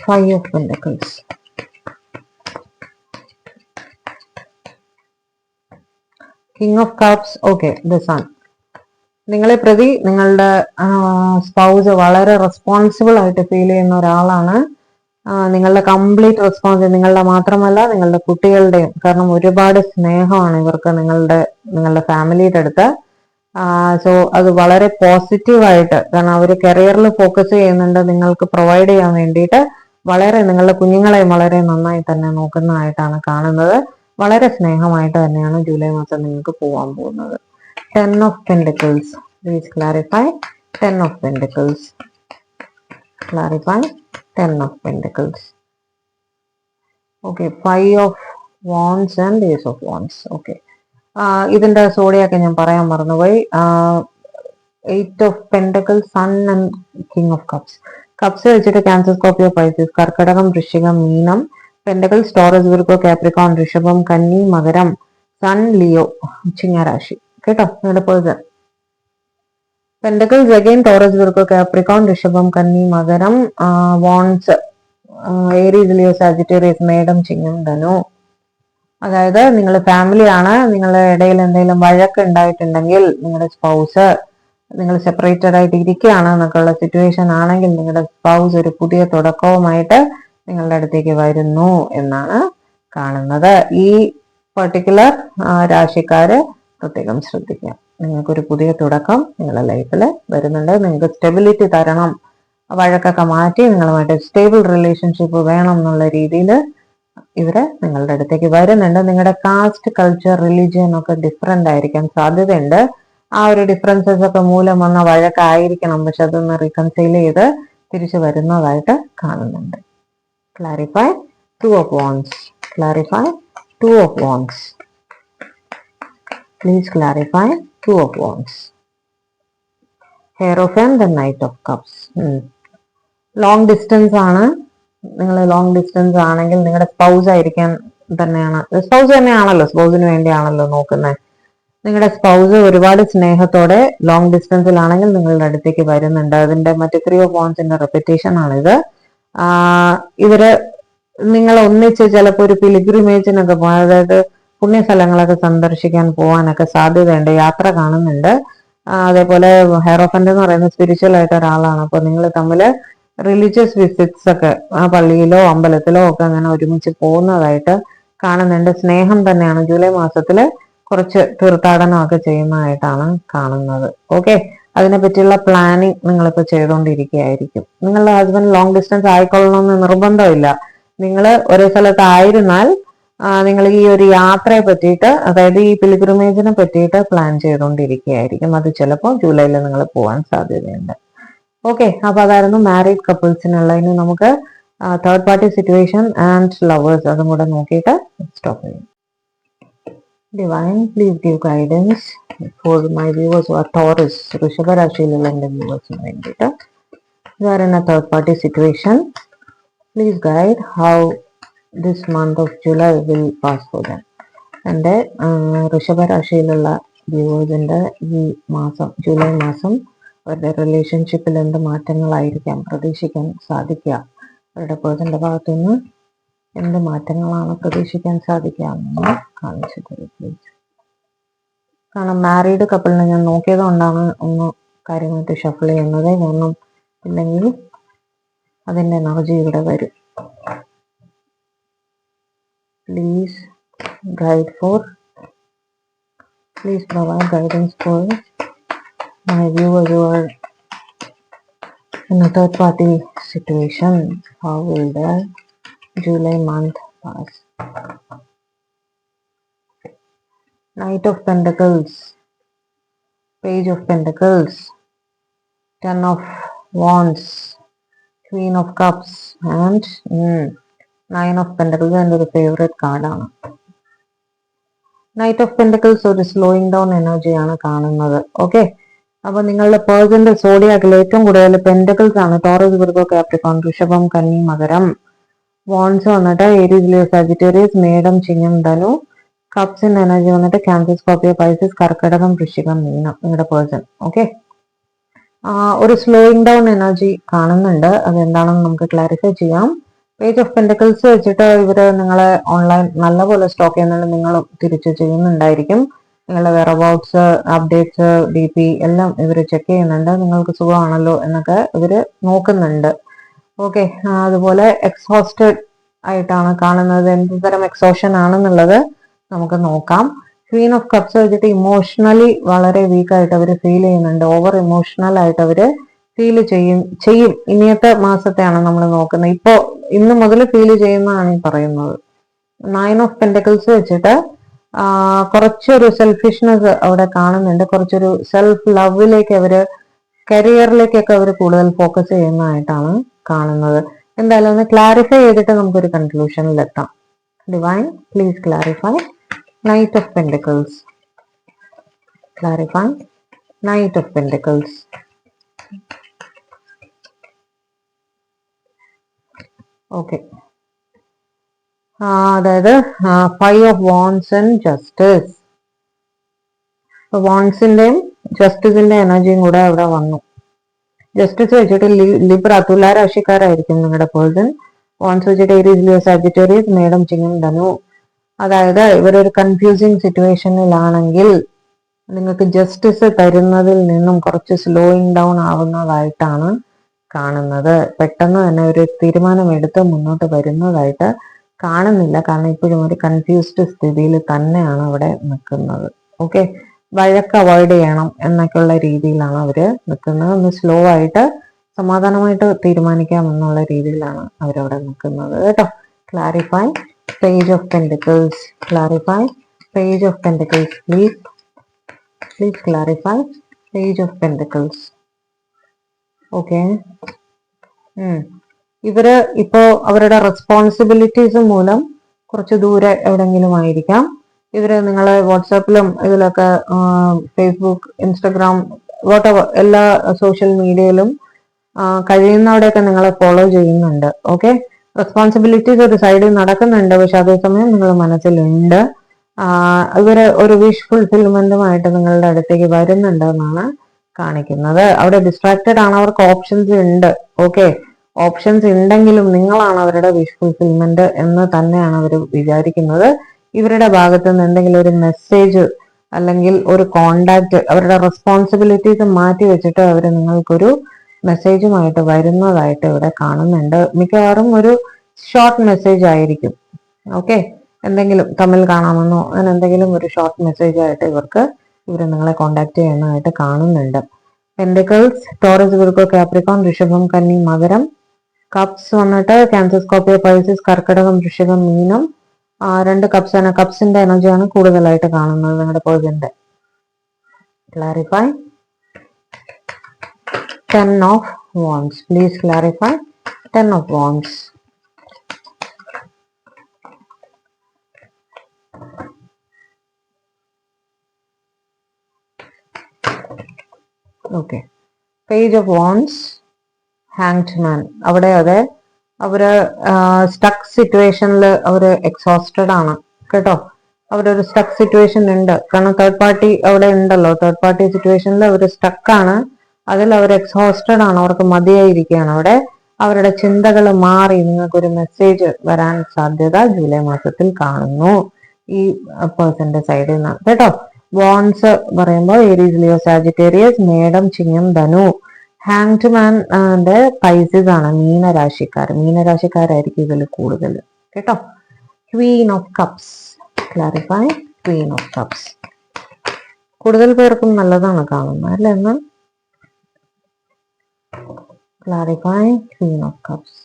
5 of Pentacles. King of Cups. Okay, the Sun. നിങ്ങളെ പ്രതി നിങ്ങളുടെ സ്പൗസ് വളരെ റെസ്പോൺസിബിൾ ആയിട്ട് ഫീൽ ചെയ്യുന്ന ഒരാളാണ്. നിങ്ങളുടെ കംപ്ലീറ്റ് റെസ്പോൺസ്, നിങ്ങളുടെ മാത്രമല്ല നിങ്ങളുടെ കുട്ടികളുടെയും. കാരണം ഒരുപാട് സ്നേഹമാണ് ഇവർക്ക് നിങ്ങളുടെ ഫാമിലിയുടെ അടുത്ത്. സോ അത് വളരെ പോസിറ്റീവായിട്ട്, കാരണം അവർ കരിയറിൽ ഫോക്കസ് ചെയ്യുന്നുണ്ട്, നിങ്ങൾക്ക് പ്രൊവൈഡ് ചെയ്യാൻ വേണ്ടിയിട്ട് നിങ്ങളുടെ കുഞ്ഞുങ്ങളെയും വളരെ നന്നായി തന്നെ നോക്കുന്നതായിട്ടാണ് കാണുന്നത്. വളരെ സ്നേഹമായിട്ട് തന്നെയാണ് ജൂലൈ മാസം നിങ്ങൾക്ക് പോകാൻ പോകുന്നത്. 10 of Pentacles. Please clarify 10 of Pentacles. Clarify 10 of Pentacles. Okay, 5 of Wands and Ace of Wands. Okay. ഇതിന്റെ സോഡിയൊക്കെ ഞാൻ പറയാൻ മറന്നുപോയി. 8 of Pentacles, Sun and King of Cups. Cups വെച്ചിട്ട് ക്യാൻസർ, സ്കോർപിയോ, പൈസസ്, കർക്കിടകം, വൃശ്ചികം, മീനം. പെന്റക്കിൾസ്, ടോറസ്, വിർഗോ, കാപ്രിക്കോൺ, ഋഷഭം, കന്നി, മകരം. സൺ, ലിയോ, ചിങ്ങരാശി കേട്ടോ നിങ്ങളുടെ person. Pentacles again Taurus, Virgo, Capricorn, ഋഷഭം, കന്നി, മകരം. വോൺസ് ഏരീസ്, ലിയോ, സാജിറ്റേറിയസ്, മേടം, ചിങ്ങം, ധനു. അതായത് നിങ്ങൾ ഫാമിലിയാണ്. നിങ്ങളുടെ ഇടയിൽ എന്തെങ്കിലും വഴക്ക് ഉണ്ടായിട്ടുണ്ടെങ്കിൽ, നിങ്ങളുടെ സ്പൗസ് നിങ്ങൾ സെപ്പറേറ്റഡ് ആയിട്ട് ഇരിക്കുകയാണ് എന്നൊക്കെയുള്ള സിറ്റുവേഷൻ ആണെങ്കിൽ, നിങ്ങളുടെ സ്പൗസ് ഒരു പുതിയ തുടക്കവുമായിട്ട് നിങ്ങളുടെ അടുത്തേക്ക് വരുന്നു എന്നാണ് കാണുന്നത്. ഈ പർട്ടിക്കുലർ രാശിക്കാര് പ്രത്യേകം ശ്രദ്ധിക്കുക. നിങ്ങൾക്കൊരു പുതിയ തുടക്കം നിങ്ങളുടെ ലൈഫിൽ വരുന്നുണ്ട്. നിങ്ങൾക്ക് സ്റ്റെബിലിറ്റി തരണം, വഴക്കൊക്കെ മാറ്റി നിങ്ങളുമായിട്ട് സ്റ്റേബിൾ റിലേഷൻഷിപ്പ് വേണം എന്നുള്ള രീതിയിൽ ഇവര് നിങ്ങളുടെ അടുത്തേക്ക് വരുന്നുണ്ട്. നിങ്ങളുടെ കാസ്റ്റ്, കൾച്ചർ, റിലീജിയൻ ഒക്കെ ഡിഫറെന്റ് ആയിരിക്കാൻ സാധ്യതയുണ്ട്. ആ ഒരു ഡിഫറൻസസ് ഒക്കെ മൂലം വന്ന വഴക്കായിരിക്കണം, പക്ഷെ അതൊന്ന് റീകൺസൈൽ ചെയ്ത് തിരിച്ചു വരുന്നതായിട്ട് കാണുന്നുണ്ട്. Clarify two of wands. Clarify two of wands. Please clarify two of wands. Hierophant, the knight of cups. Long distance ആണ്. നിങ്ങൾ ലോങ് ഡിസ്റ്റൻസ് ആണെങ്കിൽ നിങ്ങളുടെ സ്പൗസ് ആയിരിക്കാൻ തന്നെയാണ്, സ്പൗസ് തന്നെയാണല്ലോ, സ്പൗസിന് വേണ്ടിയാണല്ലോ നോക്കുന്നത്. നിങ്ങളുടെ സ്പൗസ് ഒരുപാട് സ്നേഹത്തോടെ ലോങ് ഡിസ്റ്റൻസിലാണെങ്കിൽ നിങ്ങളുടെ അടുത്തേക്ക് വരുന്നുണ്ട്. അതിന്റെ മറ്റേ 3 ഓഫ് വാണ്ട്സിന്റെ റെപ്പിറ്റേഷൻ ആണിത്. ഇവര് നിങ്ങൾ ഒന്നിച്ച് ചിലപ്പോൾ ഒരു പിലിഗ്രിമേജിനൊക്കെ പോകാൻ, അതായത് പുണ്യസ്ഥലങ്ങളൊക്കെ സന്ദർശിക്കാൻ പോകാനൊക്കെ സാധ്യതയുണ്ട്. യാത്ര കാണുന്നുണ്ട്. അതേപോലെ ഹെയറോഫന്റ് എന്ന് പറയുന്നത് സ്പിരിച്വൽ ആയിട്ട് ഒരാളാണ്. അപ്പൊ നിങ്ങൾ തമ്മിൽ റിലീജിയസ് വിസിറ്റ്സ് ഒക്കെ ആ പള്ളിയിലോ അമ്പലത്തിലോ ഒക്കെ അങ്ങനെ ഒരുമിച്ച് പോകുന്നതായിട്ട് കാണുന്നുണ്ട്. സ്നേഹം തന്നെയാണ്. ജൂലൈ മാസത്തില് കുറച്ച് തീർത്ഥാടനമൊക്കെ ചെയ്യുന്നതായിട്ടാണ് കാണുന്നത്. ഓക്കെ, അതിനെ പറ്റിയുള്ള പ്ലാനിങ് നിങ്ങളിപ്പോ ചെയ്തുകൊണ്ടിരിക്കുകയായിരിക്കും. നിങ്ങളുടെ ഹസ്ബൻഡ് ലോങ് ഡിസ്റ്റൻസ് ആയിക്കൊള്ളണമെന്ന് നിർബന്ധമില്ല. നിങ്ങൾ ഒരേ സ്ഥലത്തായിരുന്നാൽ നിങ്ങൾ ഈ ഒരു യാത്രയെ പറ്റിയിട്ട്, അതായത് ഈ പിലിഗ്രിമേജിനെ പറ്റിയിട്ട് പ്ലാൻ ചെയ്തുകൊണ്ടിരിക്കുകയായിരിക്കും. അത് ചിലപ്പോൾ ജൂലൈയിൽ നിങ്ങൾ പോകാൻ സാധ്യതയുണ്ട്. ഓക്കെ, അപ്പൊ അതായിരുന്നു മാരീഡ് കപ്പിൾസിനുള്ള. ഇനി നമുക്ക് third party situation and lovers അതും കൂടെ നോക്കിയിട്ട് സ്റ്റോപ്പ് ചെയ്യും. Divine please give guidance for my viewers are Taurus. ഋഷഭ രാശിയിലുള്ള എൻ്റെ വ്യൂവേഴ്സിന് വേണ്ടിയിട്ട് ഇതായിരുന്നു third party situation. Please guide how this month of July will pass for them. എൻ്റെ ഋഷഭ രാശിയിലുള്ള വ്യൂവേഴ്സിൻ്റെ ഈ മാസം, ജൂലൈ മാസം, അവരുടെ റിലേഷൻഷിപ്പിൽ എന്ത് മാറ്റങ്ങളായിരിക്കാം പ്രതീക്ഷിക്കാൻ സാധിക്കുക, അവരുടെ പേഴ്സന്റെ ഭാഗത്തുനിന്ന് എന്ത് മാറ്റങ്ങളാണ് പ്രതീക്ഷിക്കാൻ സാധിക്കുക എന്ന് കാണിച്ചു തരും പ്ലീസ്. കാരണം മാരീഡ് കപ്പിളിനെ ഞാൻ നോക്കിയത് കൊണ്ടാണ് ഒന്ന് കാര്യമായിട്ട് ഷഫിൾ ചെയ്യുന്നത്. കാരണം ഇല്ലെങ്കിൽ അതിൻ്റെ എനർജി ഇവിടെ വരും. Please guide four, please provide guidance four my viewers who are in a third party situation. How will the July month pass? Knight of Pentacles, Page of Pentacles, Ten of Wands, Queen of Cups and Nine of Pentacles. എൻ്റെ ഒരു favourite കാർഡാണ്. Knight of pentacles ഒരു slowing down എനർജിയാണ് കാണുന്നത്. Okay, അപ്പൊ നിങ്ങളുടെ പേഴ്സന്റെ സോഡിയാക്കിൽ ഏറ്റവും കൂടുതൽ പെൻഡക്കിൾസ് ആണ്. ടോറസ്, വിർഗോ, കാപ്രിക്കോൺ, ഋഷഭം, കന്നി, മകരം. വോൺസ് വന്നിട്ട് ഏരീസ്, ലിയോ, സാജിറ്റേറിയസ്, മേടം, ചിങ്ങം, ധനു. കപ്സിന്റെ എനർജി വന്നിട്ട് ക്യാൻസർ, സ്കോർപ്പിയോ, പൈസസ്, കർക്കിടകം, വൃശ്ചികം, മീനം. നിങ്ങളുടെ പേഴ്സൺ ഓക്കെ, ഒരു സ്ലോയിങ് ഡൗൺ എനർജി കാണുന്നുണ്ട്. അതെന്താണെന്ന് നമുക്ക് ക്ലാരിഫൈ ചെയ്യാം. പേജ് ഓഫ് പെൻഡക്കിൾസ് വെച്ചിട്ട് ഇവര് നിങ്ങളെ ഓൺലൈൻ നല്ലപോലെ സ്റ്റോക്ക് ചെയ്യുന്നുണ്ട്. നിങ്ങളും തിരിച്ചു ചെയ്യുന്നുണ്ടായിരിക്കും. നിങ്ങളുടെ വെയർഅബൌട്ട്സ്, അപ്ഡേറ്റ്സ്, DP എല്ലാം ഇവർ ചെക്ക് ചെയ്യുന്നുണ്ട്. നിങ്ങൾക്ക് സുഖമാണല്ലോ എന്നൊക്കെ ഇവര് നോക്കുന്നുണ്ട്. ഓക്കെ, അതുപോലെ എക്സോസ്റ്റഡ് ആയിട്ടാണ് കാണുന്നത്. എന്ത് തരം എക്സോഷൻ ആണെന്നുള്ളത് നമുക്ക് നോക്കാം. ക്വീൻ ഓഫ് കപ്സ് വെച്ചിട്ട് ഇമോഷണലി വളരെ വീക്കായിട്ട് അവർ ഫീൽ ചെയ്യുന്നുണ്ട്. ഓവർ ഇമോഷണൽ ആയിട്ട് അവര് ഫീൽ ചെയ്യും. ഇനിയത്തെ മാസത്തെയാണ് നമ്മൾ നോക്കുന്നത്. ഇന്ന് മുതൽ ഫീൽ ചെയ്യുന്നതാണ് ഈ പറയുന്നത്. 9 ഓഫ് പെൻഡക്കിൾസ് വെച്ചിട്ട് കുറച്ചൊരു സെൽഫിഷ്നെസ് അവിടെ കാണുന്നുണ്ട്. കുറച്ചൊരു സെൽഫ് ലവിലേക്ക് അവര്, കരിയറിലേക്കൊക്കെ അവർ കൂടുതൽ ഫോക്കസ് ചെയ്യുന്നതായിട്ടാണ് കാണുന്നത്. എന്തായാലും ഒന്ന് ക്ലാരിഫൈ ചെയ്തിട്ട് നമുക്കൊരു കൺക്ലൂഷനിൽ എത്താം. Divine please clarify knight of pentacles. Clarify knight of pentacles. Okay, അതായത് 5 ഓഫ് വാണ്ട്സ് ആൻഡ് ജസ്റ്റിസ്. വാണ്ട്സിന്റെയും ജസ്റ്റിസിന്റെ എനർജിയും കൂടെ അവിടെ വന്നു. ജസ്റ്റിസ് വെച്ചിട്ട് ലിബ്ര, തുലാ രാശിക്കാരായിരിക്കും നിങ്ങളുടെ പേഴ്സൺ. വാണ്ട്സ് വെച്ചിട്ട് ഏരീസ്, ലിയോ, സാജിറ്റേറിയസ്, മേടം, ചിങ്ങം, ധനു. അതായത് ഇവരൊരു കൺഫ്യൂസിങ് സിറ്റുവേഷനിലാണെങ്കിൽ നിങ്ങൾക്ക് ജസ്റ്റിസ് തരുന്നതിൽ നിന്നും കുറച്ച് സ്ലോയിങ് ഡൗൺ ആവുന്നതായിട്ടാണ് കാണുന്നത്. പെട്ടെന്ന് തന്നെ ഒരു തീരുമാനമെടുത്ത് മുന്നോട്ട് വരുന്നതായിട്ട് കാണുന്നില്ല. കാരണം ഇപ്പോഴും ഒരു കൺഫ്യൂസ്ഡ് സ്ഥിതിയിൽ തന്നെയാണ് അവിടെ നിൽക്കുന്നത്. ഓക്കെ, വഴക്ക് അവോയ്ഡ് ചെയ്യണം എന്നൊക്കെയുള്ള രീതിയിലാണ് അവര് നിൽക്കുന്നത്. ഒന്ന് സ്ലോ ആയിട്ട് സമാധാനമായിട്ട് തീരുമാനിക്കാം എന്നുള്ള രീതിയിലാണ് അവരവിടെ നിൽക്കുന്നത് കേട്ടോ. Clarify page of pentacles, clarify page of pentacles please, please clarify page of pentacles. Okay, ഇവര് ഇപ്പോ അവരുടെ റെസ്പോൺസിബിലിറ്റീസ് മൂലം കുറച്ച് ദൂരെ എവിടെങ്കിലും ആയിരിക്കാം. ഇവര് നിങ്ങളെ വാട്സാപ്പിലും ഇതിലൊക്കെ ഫേസ്ബുക്ക്, ഇൻസ്റ്റഗ്രാം, വാട്ടെവർ എല്ലാ സോഷ്യൽ മീഡിയയിലും കഴിയുന്നവിടെയൊക്കെ നിങ്ങളെ ഫോളോ ചെയ്യുന്നുണ്ട്. ഓക്കെ, റെസ്പോൺസിബിലിറ്റീസ് ഒരു സൈഡിൽ നടക്കുന്നുണ്ട്, പക്ഷെ അതേസമയം നിങ്ങൾ മനസ്സിലുണ്ട്. ഇവര് ഒരു വിഷ് ഫുൾഫിൽമെന്റുമായിട്ട് നിങ്ങളുടെ അടുത്തേക്ക് വരുന്നുണ്ട് എന്നാണ് കാണിക്കുന്നത്. അവിടെ ഡിസ്ട്രാക്റ്റഡ് ആണ്, അവർക്ക് ഓപ്ഷൻസ് ഉണ്ട്. ഓക്കെ, ഓപ്ഷൻസ് ഉണ്ടെങ്കിലും നിങ്ങളാണ് അവരുടെ വിഷ് ഫുൾഫിൽമെന്റ് എന്ന് തന്നെയാണ് അവർ വിചാരിക്കുന്നത്. ഇവരുടെ ഭാഗത്ത് നിന്ന് എന്തെങ്കിലും ഒരു മെസ്സേജ് അല്ലെങ്കിൽ ഒരു കോണ്ടാക്ട്, അവരുടെ റെസ്പോൺസിബിലിറ്റീസ് മാറ്റി വെച്ചിട്ട് അവർ നിങ്ങൾക്കൊരു മെസ്സേജുമായിട്ട് വരുന്നതായിട്ട് ഇവിടെ കാണുന്നുണ്ട്. മിക്കവാറും ഒരു ഷോർട്ട് മെസ്സേജ് ആയിരിക്കും. ഓക്കെ, എന്തെങ്കിലും തമ്മിൽ കാണാമെന്നോ അങ്ങനെ എന്തെങ്കിലും ഒരു ഷോർട്ട് മെസ്സേജ് ആയിട്ട് ഇവർ നിങ്ങളെ കോണ്ടാക്ട് ചെയ്യുന്നതായിട്ട് കാണുന്നുണ്ട്. പെന്റിക്കിൾസ്, ടോറസ്, വിർഗോ, കാപ്രിക്കോൺ, ഋഷഭം, കന്നി, മകരം. കപ്സ് വന്നിട്ട് ക്യാൻസർ, സ്കോർപ്പിയോ, പൈസസ്, കർക്കിടകം, വൃശ്ചികം, മീനം. 2 കപ്സ് ആണ്. കപ്സിന്റെ എനർജിയാണ് കൂടുതലായിട്ട് കാണുന്നത് നിങ്ങളുടെ പേഴ്സന്റെ. ക്ലാരിഫൈ 10 of wands, please clarify 10 of wands. Okay, page of wands, hanged man. അവിടെ അതെ അവര് സ്റ്റക്ക് സിറ്റുവേഷനിൽ അവര് എക്സോസ്റ്റഡ് ആണ് കേട്ടോ. അവരൊരു സ്റ്റക്ക് സിറ്റുവേഷൻ ഉണ്ട്, കാരണം തേർഡ് പാർട്ടി അവിടെ ഉണ്ടല്ലോ. തേർഡ് പാർട്ടി സിറ്റുവേഷനിൽ അവർ സ്റ്റക്കാണ്, അതിൽ അവർ എക്സോസ്റ്റഡ് ആണ്, അവർക്ക് മതിയായിരിക്കുകയാണ്. അവിടെ അവരുടെ ചിന്തകൾ മാറി നിങ്ങൾക്കൊരു മെസ്സേജ് വരാൻ സാധ്യത ജൂലൈ മാസത്തിൽ കാണുന്നു ഈ പേഴ്സന്റെ സൈഡിൽ നിന്ന് കേട്ടോ. വോൺസ് പറയുമ്പോൾ ഏരീസ്, ലിയോ, സാജിറ്റേറിയസ്, മേടം, ചിങ്ങം, ധനു. ഹാങ്ഡ് മാൻ പൈസസ് ആണ്, മീനരാശിക്കാരായിരിക്കും ഇതിൽ കൂടുതൽ കേട്ടോ. Queen of cups, clarify Queen of cups. കൂടുതൽ പേർക്കും നല്ലതാണ് കാണുന്നത് അല്ലേ എന്ന്. Clarify Queen of cups.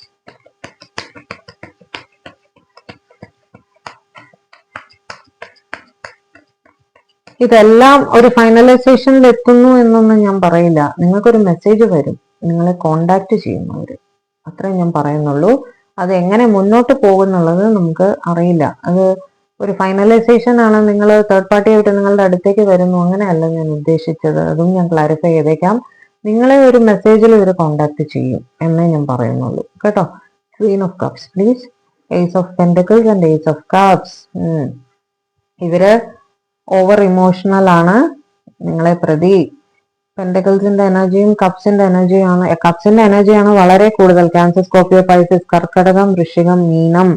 ഇതെല്ലാം ഒരു ഫൈനലൈസേഷനിൽ എത്തുന്നു എന്നൊന്നും ഞാൻ പറയില്ല. നിങ്ങൾക്കൊരു മെസ്സേജ് വരും, നിങ്ങളെ കോണ്ടാക്ട് ചെയ്യുന്നവര്, അത്രേ ഞാൻ പറയുന്നുള്ളൂ. അത് എങ്ങനെ മുന്നോട്ട് പോകുന്നുള്ളത് നമുക്ക് അറിയില്ല. അത് ഒരു ഫൈനലൈസേഷൻ ആണ്. നിങ്ങൾ തേർഡ് പാർട്ടി ആയിട്ട് നിങ്ങളുടെ അടുത്തേക്ക് വരുന്നു, അങ്ങനെയല്ല ഞാൻ ഉദ്ദേശിച്ചത്. അതും ഞാൻ ക്ലാരിഫൈ ചെയ്തേക്കാം. നിങ്ങളെ ഒരു മെസ്സേജിൽ ഇവർ കോണ്ടാക്ട് ചെയ്യും എന്നേ ഞാൻ പറയുന്നുള്ളൂ കേട്ടോ. Queen of cups please. Ace of pentacles and ace of cups. ഇവര് ഓവർ ഇമോഷണൽ ആണ് നിങ്ങളെ പ്രതി. പെന്റിക്കിൾസിന്റെ എനർജിയും കപ്സിന്റെ എനർജിയാണ് വളരെ കൂടുതൽ. ക്യാൻസർ, സ്കോർപ്പിയോ, പൈസസ്, കർക്കടകം, വൃശ്ചികം, മീനം.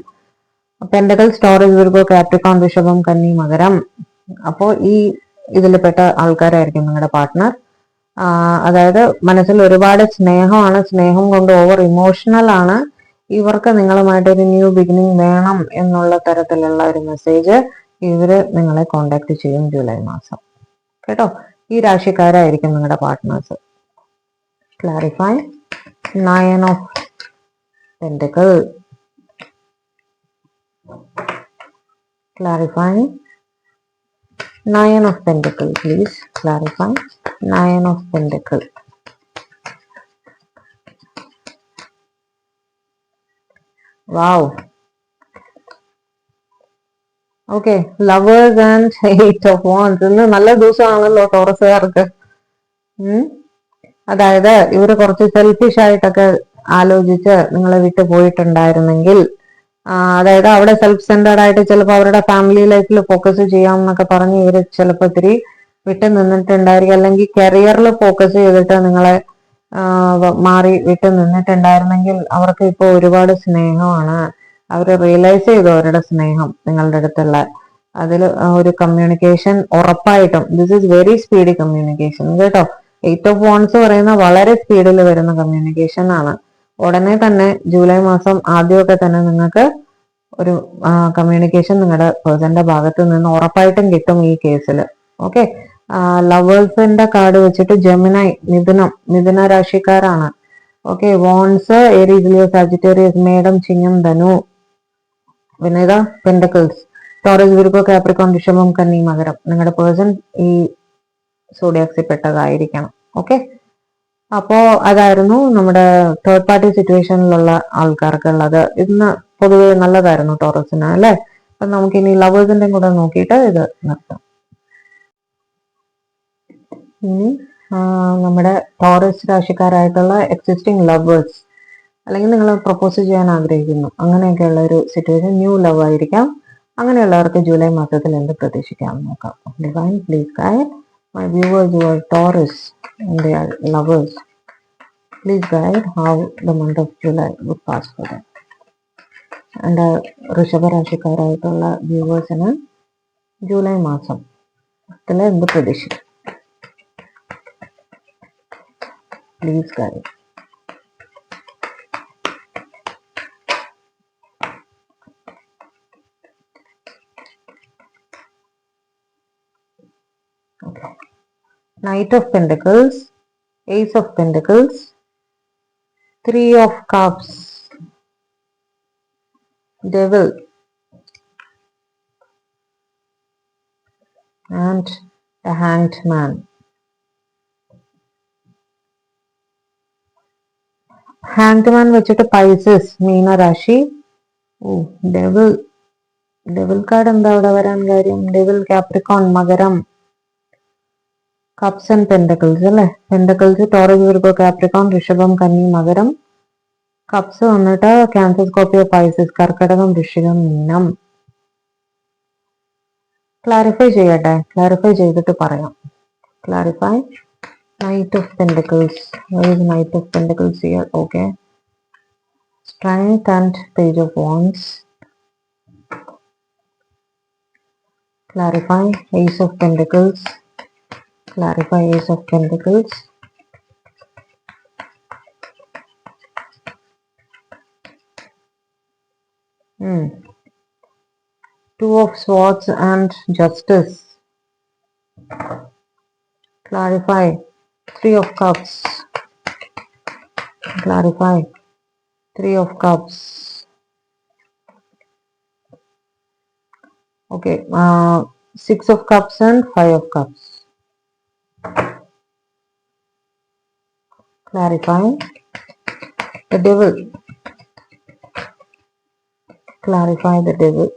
പെന്റിക്കിൾസ്, ടോറസ്, വിർഗോ, കാപ്രിക്കോൺ, ഋഷഭം, കന്നി, മകരം. അപ്പോ ഈ ഇതിൽപ്പെട്ട ആൾക്കാരായിരിക്കും നിങ്ങളുടെ പാർട്ട്ണർ. അതായത് മനസ്സിൽ ഒരുപാട് സ്നേഹമാണ്, സ്നേഹം കൊണ്ട് ഓവർ ഇമോഷണൽ ആണ്. ഇവർക്ക് നിങ്ങളുമായിട്ട് ഒരു ന്യൂ ബിഗിനിങ് വേണം എന്നുള്ള തരത്തിലുള്ള ഒരു മെസ്സേജ് ഇവര് നിങ്ങളെ കോണ്ടാക്ട് ചെയ്യും ജൂലൈ മാസം കേട്ടോ. ഈ രാശിക്കാരായിരിക്കും നിങ്ങളുടെ partners. Clarify nine of pentacle. Clarify nine of pentacle please. Clarify nine of pentacle. Wow. Okay, lovers and 8 of wands. ഇന്ന് നല്ല ദിവസമാണല്ലോ ടോറസുകാർക്ക്. അതായത് ഇവര് കുറച്ച് സെൽഫിഷ് ആയിട്ടൊക്കെ ആലോചിച്ച് നിങ്ങളെ വിട്ടു പോയിട്ടുണ്ടായിരുന്നെങ്കിൽ, അതായത് അവിടെ സെൽഫ് സെന്റേർഡ് ആയിട്ട് ചിലപ്പോൾ അവരുടെ ഫാമിലി ലൈഫിൽ ഫോക്കസ് ചെയ്യാം എന്നൊക്കെ പറഞ്ഞ് ഇവര് ചിലപ്പോൾ ഇത്തിരി വിട്ടു നിന്നിട്ടുണ്ടായിരിക്കും. അല്ലെങ്കിൽ കരിയറിൽ ഫോക്കസ് ചെയ്തിട്ട് നിങ്ങളെ മാറി വിട്ടു നിന്നിട്ടുണ്ടായിരുന്നെങ്കിൽ അവർക്ക് ഇപ്പോൾ ഒരുപാട് സ്നേഹമാണ്. അവർ റിയലൈസ് ചെയ്തു അവരുടെ സ്നേഹം നിങ്ങളുടെ അടുത്തുള്ള. അതിൽ ഒരു കമ്മ്യൂണിക്കേഷൻ ഉറപ്പായിട്ടും this is very speedy communication കേട്ടോ. 8 ഓഫ് വാൻഡ്സ് പറയുന്ന വളരെ സ്പീഡിൽ വരുന്ന കമ്മ്യൂണിക്കേഷൻ ആണ്. ഉടനെ തന്നെ ജൂലൈ മാസം ആദ്യമൊക്കെ തന്നെ നിങ്ങൾക്ക് ഒരു കമ്മ്യൂണിക്കേഷൻ നിങ്ങളുടെ പേഴ്സന്റെ ഭാഗത്ത് നിന്ന് ഉറപ്പായിട്ടും കിട്ടും ഈ കേസിൽ. ഓക്കെ, ലവേഴ്സിന്റെ കാർഡ് വെച്ചിട്ട് ജെമിനൈ, മിഥുന രാശിക്കാരാണ്. ഓക്കെ, വോൺസ് ഏരീസ് ലിയോ സാജിറ്റേറിയസ് മേടം ചിങ്ങം ധനു. പിന്നെ ഇതാ പെന്റക്കിൾസ് ടോറസ് വിർഗോ കാപ്രിക്കോൺ ഋഷഭം കന്നി മകരം. നിങ്ങളുടെ പേഴ്സൺ ഈ സോഡിയാക്സിൽ പെട്ടതായിരിക്കണം. ഓക്കെ, അപ്പോ അതായിരുന്നു നമ്മുടെ തേർഡ് പാർട്ടി സിറ്റുവേഷനിലുള്ള ആൾക്കാർക്കുള്ളത്. ഇന്ന് പൊതുവെ നല്ലതായിരുന്നു ടോറസിന് അല്ലെ. അപ്പൊ നമുക്ക് ഇനി ലവേഴ്സിന്റെ കൂടെ നോക്കിയിട്ട് ഇത് നിർത്താം. ഇനി നമ്മുടെ ടോറസ് രാശിക്കാരായിട്ടുള്ള എക്സിസ്റ്റിംഗ് ലവേഴ്സ്, അല്ലെങ്കിൽ നിങ്ങൾ പ്രപ്പോസ് ചെയ്യാൻ ആഗ്രഹിക്കുന്നു, അങ്ങനെയൊക്കെയുള്ള ഒരു സിറ്റുവേഷൻ, ന്യൂ ലവ് ആയിരിക്കാം. അങ്ങനെയുള്ളവർക്ക് ജൂലൈ മാസത്തിൽ എന്ത് പ്രതീക്ഷിക്കാം നോക്കാം. Divine please guide my viewers who are Taurus and they are lovers. Please guide how the month of July would pass for them. And ഋഷഭ രാശിക്കാരായിട്ടുള്ള വ്യൂവേഴ്സിന് ജൂലൈ മാസത്തിൽ എന്ത് പ്രതീക്ഷിക്കാം? Please guide. Okay. Knight of Pentacles, Ace of Pentacles, Three of Cups, Devil, and the Hanged Man. Hanged Man വെച്ചിട്ട് Pisces, Meena രാശി. Devil card എന്താ അവിടെ വരാൻ കാര്യം? Devil Capricorn Makaram. Cups and pentacles അല്ലെ. പെന്റക്കിൾസ് ടോറസ് വിർഗോ കാപ്രിക്കോൺ ഋഷഭം കന്നി മകരം. കപ്സ് വന്നിട്ട് ക്യാൻസർ സ്കോർപ്പിയോ പൈസസ് കർക്കടകം വൃശ്ചികം മീനം. ക്ലാരിഫൈ ചെയ്യട്ടെ, ക്ലാരിഫൈ ചെയ്തിട്ട് പറയാം. Clarify. Knight of Pentacles. Where is Knight of Pentacles here? Okay. Strength and Page of Wands. Clarify. Ace of Pentacles. Clarify. Ace of Pentacles. Two of Swords and Justice. Clarify. Three of Cups. Clarify. Three of Cups. Okay. Six of Cups and Five of Cups. Clarify. The Devil. Clarify the Devil.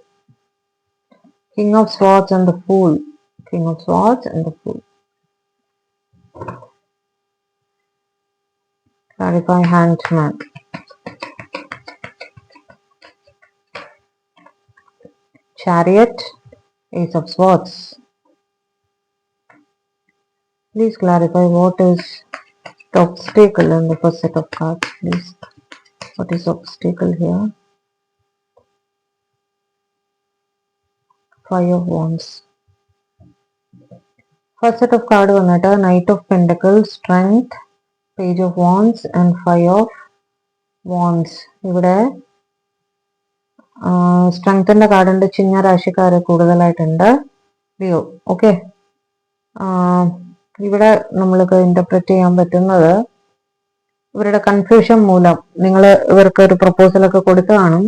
King of Swords and the Fool. King of Swords and the Fool. Clarify. Hanged Man. Chariot. Ace of Swords. Please clarify what is the obstacle in the first set of cards, please. What is the obstacle here? Five of Wands. First set of card vannittu Knight of Pentacles, Strength, Page of Wands and Five of Wands. ഇവിടെ സ്ട്രെങ്ത്തിന്റെ card ഉണ്ട്. ചിങ്ങ രാശിക്കാര് കൂടുതലായിട്ടുണ്ട്. Leo. Okay, ഇവിടെ നമ്മൾക്ക് interpret ചെയ്യാൻ പറ്റുന്നത് ഇവരുടെ confusion മൂലം, നിങ്ങൾ ഇവർക്ക് ഒരു പ്രപ്പോസലൊക്കെ കൊടുത്തു കാണും.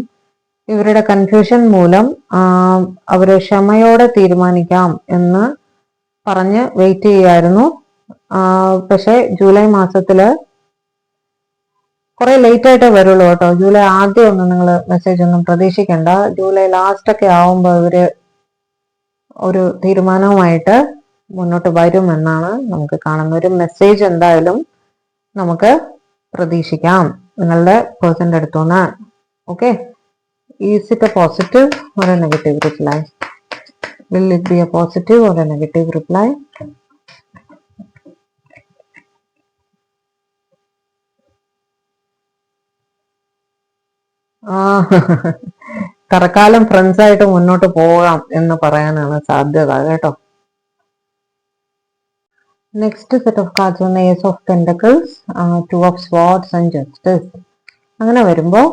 ഇവരുടെ കൺഫ്യൂഷൻ മൂലം അവര് ക്ഷമയോടെ തീരുമാനിക്കാം എന്ന് പറഞ്ഞ് വെയിറ്റ് ചെയ്യായിരുന്നു. പക്ഷെ ജൂലൈ മാസത്തില് കുറെ ലേറ്റ് ആയിട്ടേ വരുള്ളൂ കേട്ടോ. ജൂലൈ ആദ്യം ഒന്നും നിങ്ങൾ മെസ്സേജ് ഒന്നും പ്രതീക്ഷിക്കണ്ട. ജൂലൈ ലാസ്റ്റ് ഒക്കെ ആവുമ്പോൾ ഇവര് ഒരു തീരുമാനവുമായിട്ട് മുന്നോട്ട് വരുമെന്നാണ് നമുക്ക് കാണുന്ന ഒരു മെസ്സേജ്. എന്തായാലും നമുക്ക് പ്രതീക്ഷിക്കാം നിങ്ങളുടെ പേഴ്സന്റെ അടുത്തുനിന്ന്. Okay, is it A positive or A negative reply? Will it be a positive or a negative reply? തൽക്കാലം ഫ്രണ്ട്സ് ആയിട്ട് മുന്നോട്ട് പോകാം എന്ന് പറയാനാണ് സാധ്യത കേട്ടോ. നെക്സ്റ്റ് സെറ്റ് ഓഫ് കാർഡ്സ് ആണ് ace of pentacles, two of swords and justice. അങ്ങനെ വരുമ്പോൾ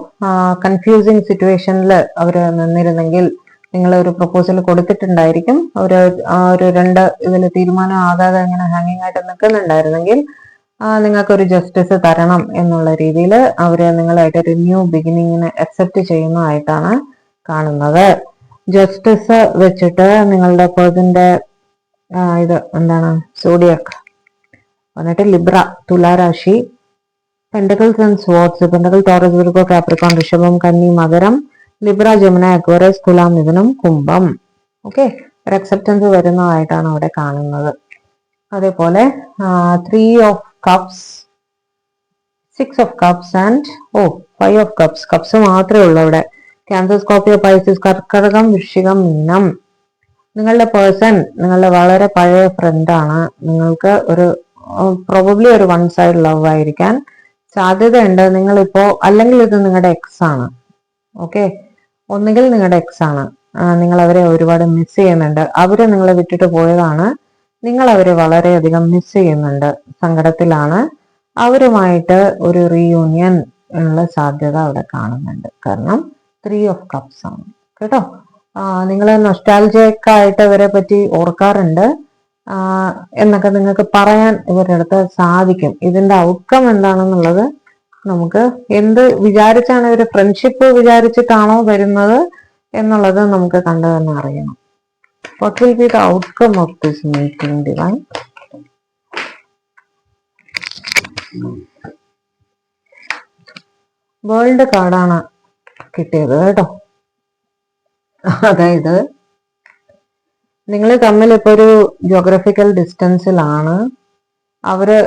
കൺഫ്യൂസിങ് സിറ്റുവേഷനിൽ അവർ നിന്നിരുന്നെങ്കിൽ നിങ്ങൾ ഒരു പ്രപ്പോസൽ കൊടുത്തിട്ടുണ്ടായിരിക്കും. ഒരു രണ്ട് ഇതിൽ തീരുമാനം ആകാതെ ഇങ്ങനെ ഹാങ്ങിങ് ആയിട്ട് നിൽക്കുന്നുണ്ടായിരുന്നെങ്കിൽ നിങ്ങൾക്കൊരു ജസ്റ്റിസ് തരണം എന്നുള്ള രീതിയിൽ അവര് നിങ്ങളായിട്ട് ഒരു ന്യൂ ബിഗിനിങ്ങിനെ അക്സെപ്റ്റ് ചെയ്യുന്നതായിട്ടാണ് കാണുന്നത്. ജസ്റ്റിസ് വെച്ചിട്ട് നിങ്ങളുടെ പേഴ്സന്റെ ഇത് എന്താണ് സോഡിയക് വന്നിട്ട് ലിബ്ര തുലാരാശി, pentacles and swords, pentacle, Taurus, Virgo, Capricorn, ഋഷഭം, കന്നി, മകരം, ലിബ്ര, ജമുന, അക്വേറിയസ്, തുലാം, മിഥുനം, കുംഭം. ഓക്കെ, ഒരു അക്സെപ്റ്റൻസ് വരുന്നതായിട്ടാണ് അവിടെ കാണുന്നത്. അതേപോലെ 3 of cups, 6 of cups and 5 of cups. Cups മാത്രമേ ഉള്ളൂ അവിടെ. ക്യാൻസർ, സ്കോർപ്പിയോ, പൈസിസ്, കർക്കടകം, വൃശ്ചികം, മീനം. നിങ്ങളുടെ പേഴ്സൺ നിങ്ങളുടെ വളരെ പഴയ ഫ്രണ്ടാണ്. നിങ്ങൾക്ക് ഒരു പ്രോബബ്ലി ഒരു വൺ സൈഡ് ലവ് ആയിരിക്കാൻ സാധ്യതയുണ്ട്. നിങ്ങളിപ്പോ അല്ലെങ്കിൽ ഇത് നിങ്ങളുടെ എക്സ് ആണ്. ഓക്കെ, ഒന്നുകിൽ നിങ്ങളുടെ എക്സ് ആണ്. നിങ്ങൾ അവരെ ഒരുപാട് മിസ് ചെയ്യുന്നുണ്ട്. അവര് നിങ്ങളെ വിട്ടിട്ട് പോയതാണ്. നിങ്ങൾ അവരെ വളരെയധികം മിസ് ചെയ്യുന്നുണ്ട്, സങ്കടത്തിലാണ്. അവരുമായിട്ട് ഒരു റീയൂണിയൻ ഉള്ള സാധ്യത അവിടെ കാണുന്നുണ്ട്. കാരണം 3 of cups ആണ് കേട്ടോ. നിങ്ങൾ നൊസ്റ്റാൾജിക് ആയിട്ട് ഇവരെ പറ്റി ഓർക്കാറുണ്ട് എന്നൊക്കെ നിങ്ങൾക്ക് പറയാൻ ഇവരുടെ അടുത്ത് സാധിക്കും. ഇതിന്റെ ഔട്ട്കം എന്താണെന്നുള്ളത് നമുക്ക് എന്ത് വിചാരിച്ചാണ് ഒരു ഫ്രണ്ട്ഷിപ്പ് വിചാരിച്ചിട്ടാണോ വരുന്നത് എന്നുള്ളത് നമുക്ക് കണ്ടു തന്നെ അറിയണം. What will be the outcome of this meeting, divine? World കാർഡാണ് കിട്ടിയത് കേട്ടോ. അതായത് നിങ്ങൾ തമ്മിൽ ഇപ്പൊ ഒരു ജോഗ്രഫിക്കൽ ഡിസ്റ്റൻസിലാണ്. അവര്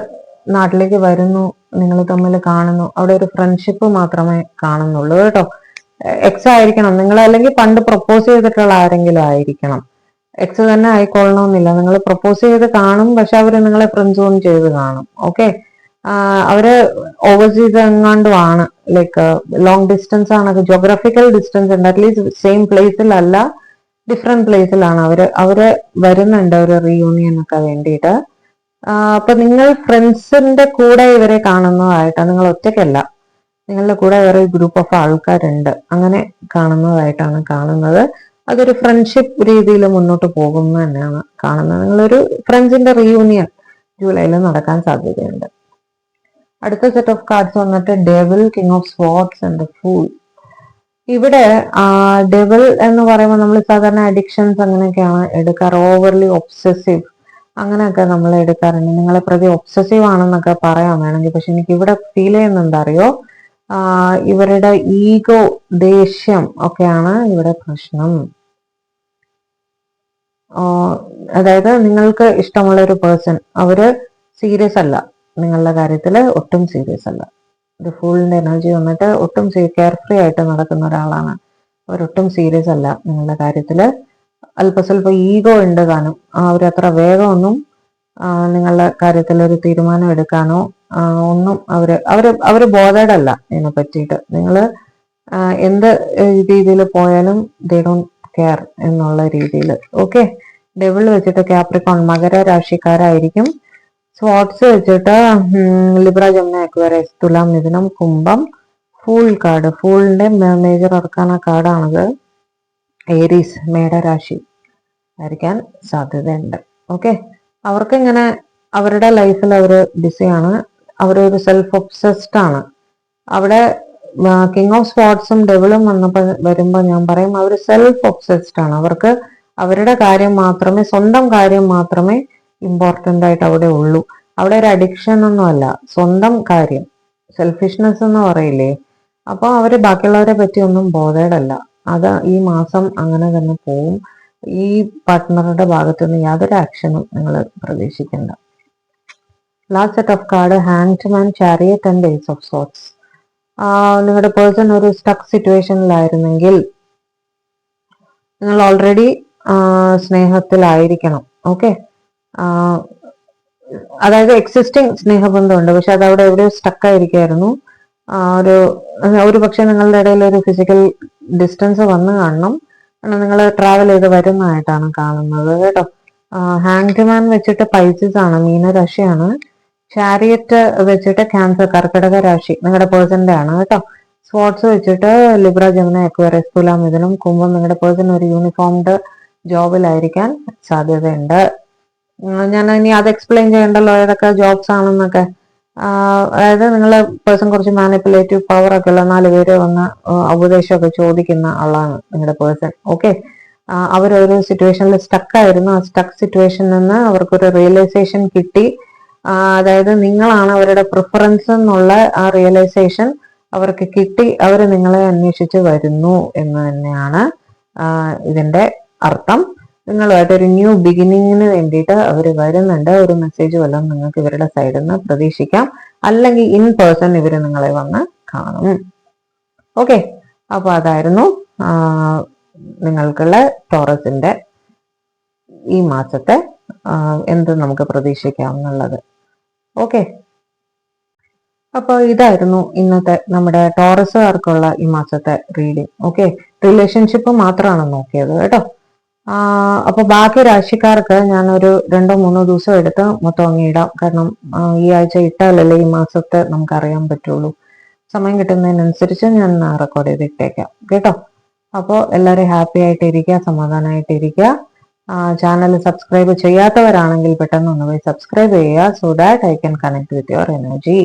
നാട്ടിലേക്ക് വരുന്നു, നിങ്ങൾ തമ്മിൽ കാണുന്നു. അവിടെ ഒരു ഫ്രണ്ട്ഷിപ്പ് മാത്രമേ കാണുന്നുള്ളൂ കേട്ടോ. എക്സ് ആയിരിക്കണം നിങ്ങൾ, അല്ലെങ്കിൽ പണ്ട് പ്രപ്പോസ് ചെയ്തിട്ടുള്ള ആരെങ്കിലും ആയിരിക്കണം. എക്സ് തന്നെ ആയിക്കൊള്ളണമെന്നില്ല. നിങ്ങൾ പ്രപ്പോസ് ചെയ്ത് കാണും, പക്ഷെ അവര് നിങ്ങളെ ഫ്രണ്ട് സോൺ ചെയ്ത് കാണും. ഓക്കെ, അവര് ഓവർസീസ് എങ്ങാണ്ടുമാണ്, ലൈക്ക് ലോങ് ഡിസ്റ്റൻസ് ആണ്. ജോഗ്രഫിക്കൽ ഡിസ്റ്റൻസ് ഉണ്ട്, അറ്റ്ലീസ്റ്റ് സെയിം പ്ലേസിലല്ല, ഡിഫറെന്റ് പ്ലേസിലാണ്. അവര് വരുന്നുണ്ട് ഒരു റീയൂണിയൻ ഒക്കെ വേണ്ടിയിട്ട്. അപ്പൊ നിങ്ങൾ ഫ്രണ്ട്സിന്റെ കൂടെ ഇവരെ കാണുന്നതായിട്ടാണ്, നിങ്ങൾ ഒറ്റയ്ക്കല്ല, നിങ്ങളുടെ കൂടെ വേറെ ഗ്രൂപ്പ് ഓഫ് ആൾക്കാരുണ്ട്, അങ്ങനെ കാണുന്നതായിട്ടാണ് കാണുന്നത്. അതൊരു ഫ്രണ്ട്ഷിപ്പ് രീതിയിൽ മുന്നോട്ട് പോകുന്നു തന്നെയാണ് കാണുന്നത്. നിങ്ങളൊരു ഫ്രണ്ട്സിന്റെ റീയൂണിയൻ ജൂലൈയിൽ നടക്കാൻ സാധ്യതയുണ്ട്. അടുത്ത സെറ്റ് ഓഫ് കാർഡ്സ് വന്നിട്ട് devil, king of swords and fool. ഇവിടെ ഡെവിൾ എന്ന് പറയുമ്പോൾ നമ്മൾ സാധാരണ അഡിക്ഷൻസ് അങ്ങനെയൊക്കെയാണ് എടുക്കാറ്. ഓവർലി ഒബ്സസീവ് അങ്ങനെയൊക്കെ നമ്മൾ എടുക്കാറുണ്ട്. നിങ്ങളെ പ്രതി ഒബ്സസീവ് ആണെന്നൊക്കെ പറയാൻ വേണമെങ്കിൽ. പക്ഷെ എനിക്ക് ഇവിടെ ഫീൽ ചെയ്യുന്നത് എന്താ അറിയോ, ഇവരുടെ ഈഗോ, ദേഷ്യം ഒക്കെയാണ് ഇവിടെ പ്രശ്നം. അതായത് നിങ്ങൾക്ക് ഇഷ്ടമുള്ള ഒരു പേഴ്സൺ, അവര് സീരിയസ് അല്ല നിങ്ങളുടെ കാര്യത്തില്, ഒട്ടും സീരിയസ് അല്ല. ഒരു ഫുളിന്റെ എനർജി വന്നിട്ട് ഒട്ടും കെയർ ഫ്രീ ആയിട്ട് നടക്കുന്ന ഒരാളാണ്. അവരൊട്ടും സീരിയസ് അല്ല നിങ്ങളുടെ കാര്യത്തില്. അല്പസ്വല്പം ഈഗോ ഉണ്ട് താനും. അവരത്ര വേഗമൊന്നും നിങ്ങളുടെ കാര്യത്തിൽ ഒരു തീരുമാനം എടുക്കാനോ ഒന്നും അവര് ബോധേഡ് അല്ല ഇതിനെ പറ്റിയിട്ട്. നിങ്ങൾ എന്ത് രീതിയിൽ പോയാലും ദേ ഡോണ്ട് കെയർ എന്നുള്ള രീതിയിൽ. ഓക്കെ, ഡെവിൾ വെച്ചിട്ട് കാപ്രിക്കോൺ, മകര രാശിക്കാരായിരിക്കും. സ്വാർഡ്സ് വെച്ചിട്ട് ലിബ്ര, ജമുന, അക്വേറിയസ്, തുലാം, മിഥുനം, കുംഭം. ഫൂൾ കാർഡ്, ഫൂളിന്റെ മേജർ അർക്കാന കാർഡാണത്. ഏരീസ്, മേടരാശി ആയിരിക്കാൻ സാധ്യതയുണ്ട്. ഓക്കെ, അവർക്ക് ഇങ്ങനെ അവരുടെ ലൈഫിൽ അവര് ബിസിയാണ്. അവരൊരു സെൽഫ് ഒബ്സസ്ഡ് ആണ്. അവിടെ കിങ് ഓഫ് സ്വാർഡ്സും ഡെവിളും വരുമ്പോ ഞാൻ പറയും അവർ സെൽഫ് ഒബ്സസ്ഡ് ആണ്. അവർക്ക് അവരുടെ കാര്യം മാത്രമേ, സ്വന്തം കാര്യം മാത്രമേ ഇമ്പോർട്ടന്റ് ആയിട്ട് അവിടെ ഉള്ളൂ. അവിടെ ഒരു അഡിക്ഷൻ ഒന്നുമല്ല, സ്വന്തം കാര്യം, സെൽഫിഷ്നെസ് എന്ന് പറയില്ലേ. അപ്പൊ അവര് ബാക്കിയുള്ളവരെ പറ്റി ഒന്നും ബോധേഡല്ല. അത് ഈ മാസം അങ്ങനെ തന്നെ പോവും. ഈ പാർട്ട്ണറുടെ ഭാഗത്തു നിന്ന് യാതൊരു ആക്ഷനും നിങ്ങൾ പ്രതീക്ഷിക്കേണ്ട. Last set of card hanged man, chariot and ace of swords. നിങ്ങളുടെ പേഴ്സൺ ഒരു സ്റ്റക്ക് സിറ്റുവേഷനിലായിരുന്നെങ്കിൽ നിങ്ങൾ ഓൾറെഡി സ്നേഹത്തിലായിരിക്കണം. ഓക്കെ, അതായത് എക്സിസ്റ്റിംഗ് സ്നേഹബന്ധമുണ്ട്, പക്ഷെ അത് അവിടെ എവിടെയോ സ്റ്റക്കായിരിക്കായിരുന്നു. ഒരു പക്ഷെ നിങ്ങളുടെ ഇടയിൽ ഒരു ഫിസിക്കൽ ഡിസ്റ്റൻസ് വന്ന് കാണണം. നിങ്ങൾ ട്രാവൽ ചെയ്ത് വരുന്നതായിട്ടാണ് കാണുന്നത് കേട്ടോ. ഹാങ്ഡ് മാൻ വെച്ചിട്ട് പൈസിസ് ആണ്, മീനരാശിയാണ്. ചാരിയറ്റ് വെച്ചിട്ട് ക്യാൻസർ, കർക്കിടക രാശി, നിങ്ങളുടെ പേഴ്സന്റെ ആണ് കേട്ടോ. സ്പോർട്സ് വെച്ചിട്ട് ലിബ്ര, ജമുന, അക്വേറിയസ്, തുലാം, മിഥുനം, കുംഭം നിങ്ങളുടെ പേഴ്സൺ ഒരു യൂണിഫോംഡ് ജോബിലായിരിക്കാൻ സാധ്യതയുണ്ട്. ഞാൻ ഇനി അത് എക്സ്പ്ലെയിൻ ചെയ്യണ്ടല്ലോ ഏതൊക്കെ ജോബ്സ് ആണെന്നൊക്കെ. അതായത് നിങ്ങളെ പേഴ്സൺ കുറച്ച് മാനിപ്പുലേറ്റീവ് പവർ ഒക്കെ ഉള്ള 4 പേര് വന്ന് ഉപദേശമൊക്കെ ചോദിക്കുന്ന ആളാണ് നിങ്ങളുടെ പേഴ്സൺ. ഓക്കെ, അവരൊരു സിറ്റുവേഷനിൽ സ്റ്റക്കായിരുന്നു. ആ സ്റ്റക്ക് സിറ്റുവേഷനിൽ നിന്ന് അവർക്കൊരു റിയലൈസേഷൻ കിട്ടി. അതായത് നിങ്ങളാണ് അവരുടെ പ്രിഫറൻസ് എന്നുള്ള ആ റിയലൈസേഷൻ അവർക്ക് കിട്ടി. അവർ നിങ്ങളെ അന്വേഷിച്ച് വരുന്നു എന്ന് തന്നെയാണ് ഇതിന്റെ അർത്ഥം. നിങ്ങളുമായിട്ട് ഒരു ന്യൂ ബിഗിനിങ്ങിന് വേണ്ടിയിട്ട് അവർ വരുന്നുണ്ട്. ഒരു മെസ്സേജ് വല്ലതും നിങ്ങൾക്ക് ഇവരുടെ സൈഡിൽ നിന്ന് പ്രതീക്ഷിക്കാം. അല്ലെങ്കിൽ ഇൻ പേഴ്സൺ ഇവർ നിങ്ങളെ വന്ന് കാണും. ഓക്കെ, അപ്പൊ അതായിരുന്നു നിങ്ങൾക്കുള്ള ടോറസിന്റെ ഈ മാസത്തെ എന്ത് നമുക്ക് പ്രതീക്ഷിക്കാം എന്നുള്ളത്. ഓക്കെ, അപ്പൊ ഇതായിരുന്നു ഇന്നത്തെ നമ്മുടെ ടോറസുകാർക്കുള്ള ഈ മാസത്തെ റീഡിങ്. ഓക്കെ, റിലേഷൻഷിപ്പ് മാത്രമാണ് നോക്കിയത് കേട്ടോ. അപ്പൊ ബാക്കി രാശിക്കാർക്ക് ഞാനൊരു 2-3 ദിവസം എടുത്ത് മൊത്തം അങ്ങ് ഇടാം. കാരണം ഈ ആഴ്ച ഇട്ടാലല്ലേ ഈ മാസത്തെ നമുക്ക് അറിയാൻ പറ്റുള്ളൂ. സമയം കിട്ടുന്നതിനനുസരിച്ച് ഞാൻ റെക്കോർഡ് ചെയ്ത് ഇട്ടേക്കാം കേട്ടോ. അപ്പോൾ എല്ലാവരും ഹാപ്പി ആയിട്ട് ഇരിക്കുക, സമാധാനമായിട്ട് ഇരിക്കുക. ചാനൽ സബ്സ്ക്രൈബ് ചെയ്യാത്തവരാണെങ്കിൽ പെട്ടെന്ന് ഒന്ന് പോയി സബ്സ്ക്രൈബ് ചെയ്യുക. So that I can connect with your energy.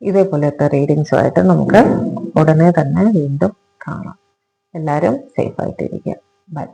ഇതേപോലത്തെ റീഡിങ്സുമായിട്ട് നമുക്ക് ഉടനെ തന്നെ വീണ്ടും കാണാം. എല്ലാവരും സേഫ് ആയിട്ടിരിക്കുക. ബൈ.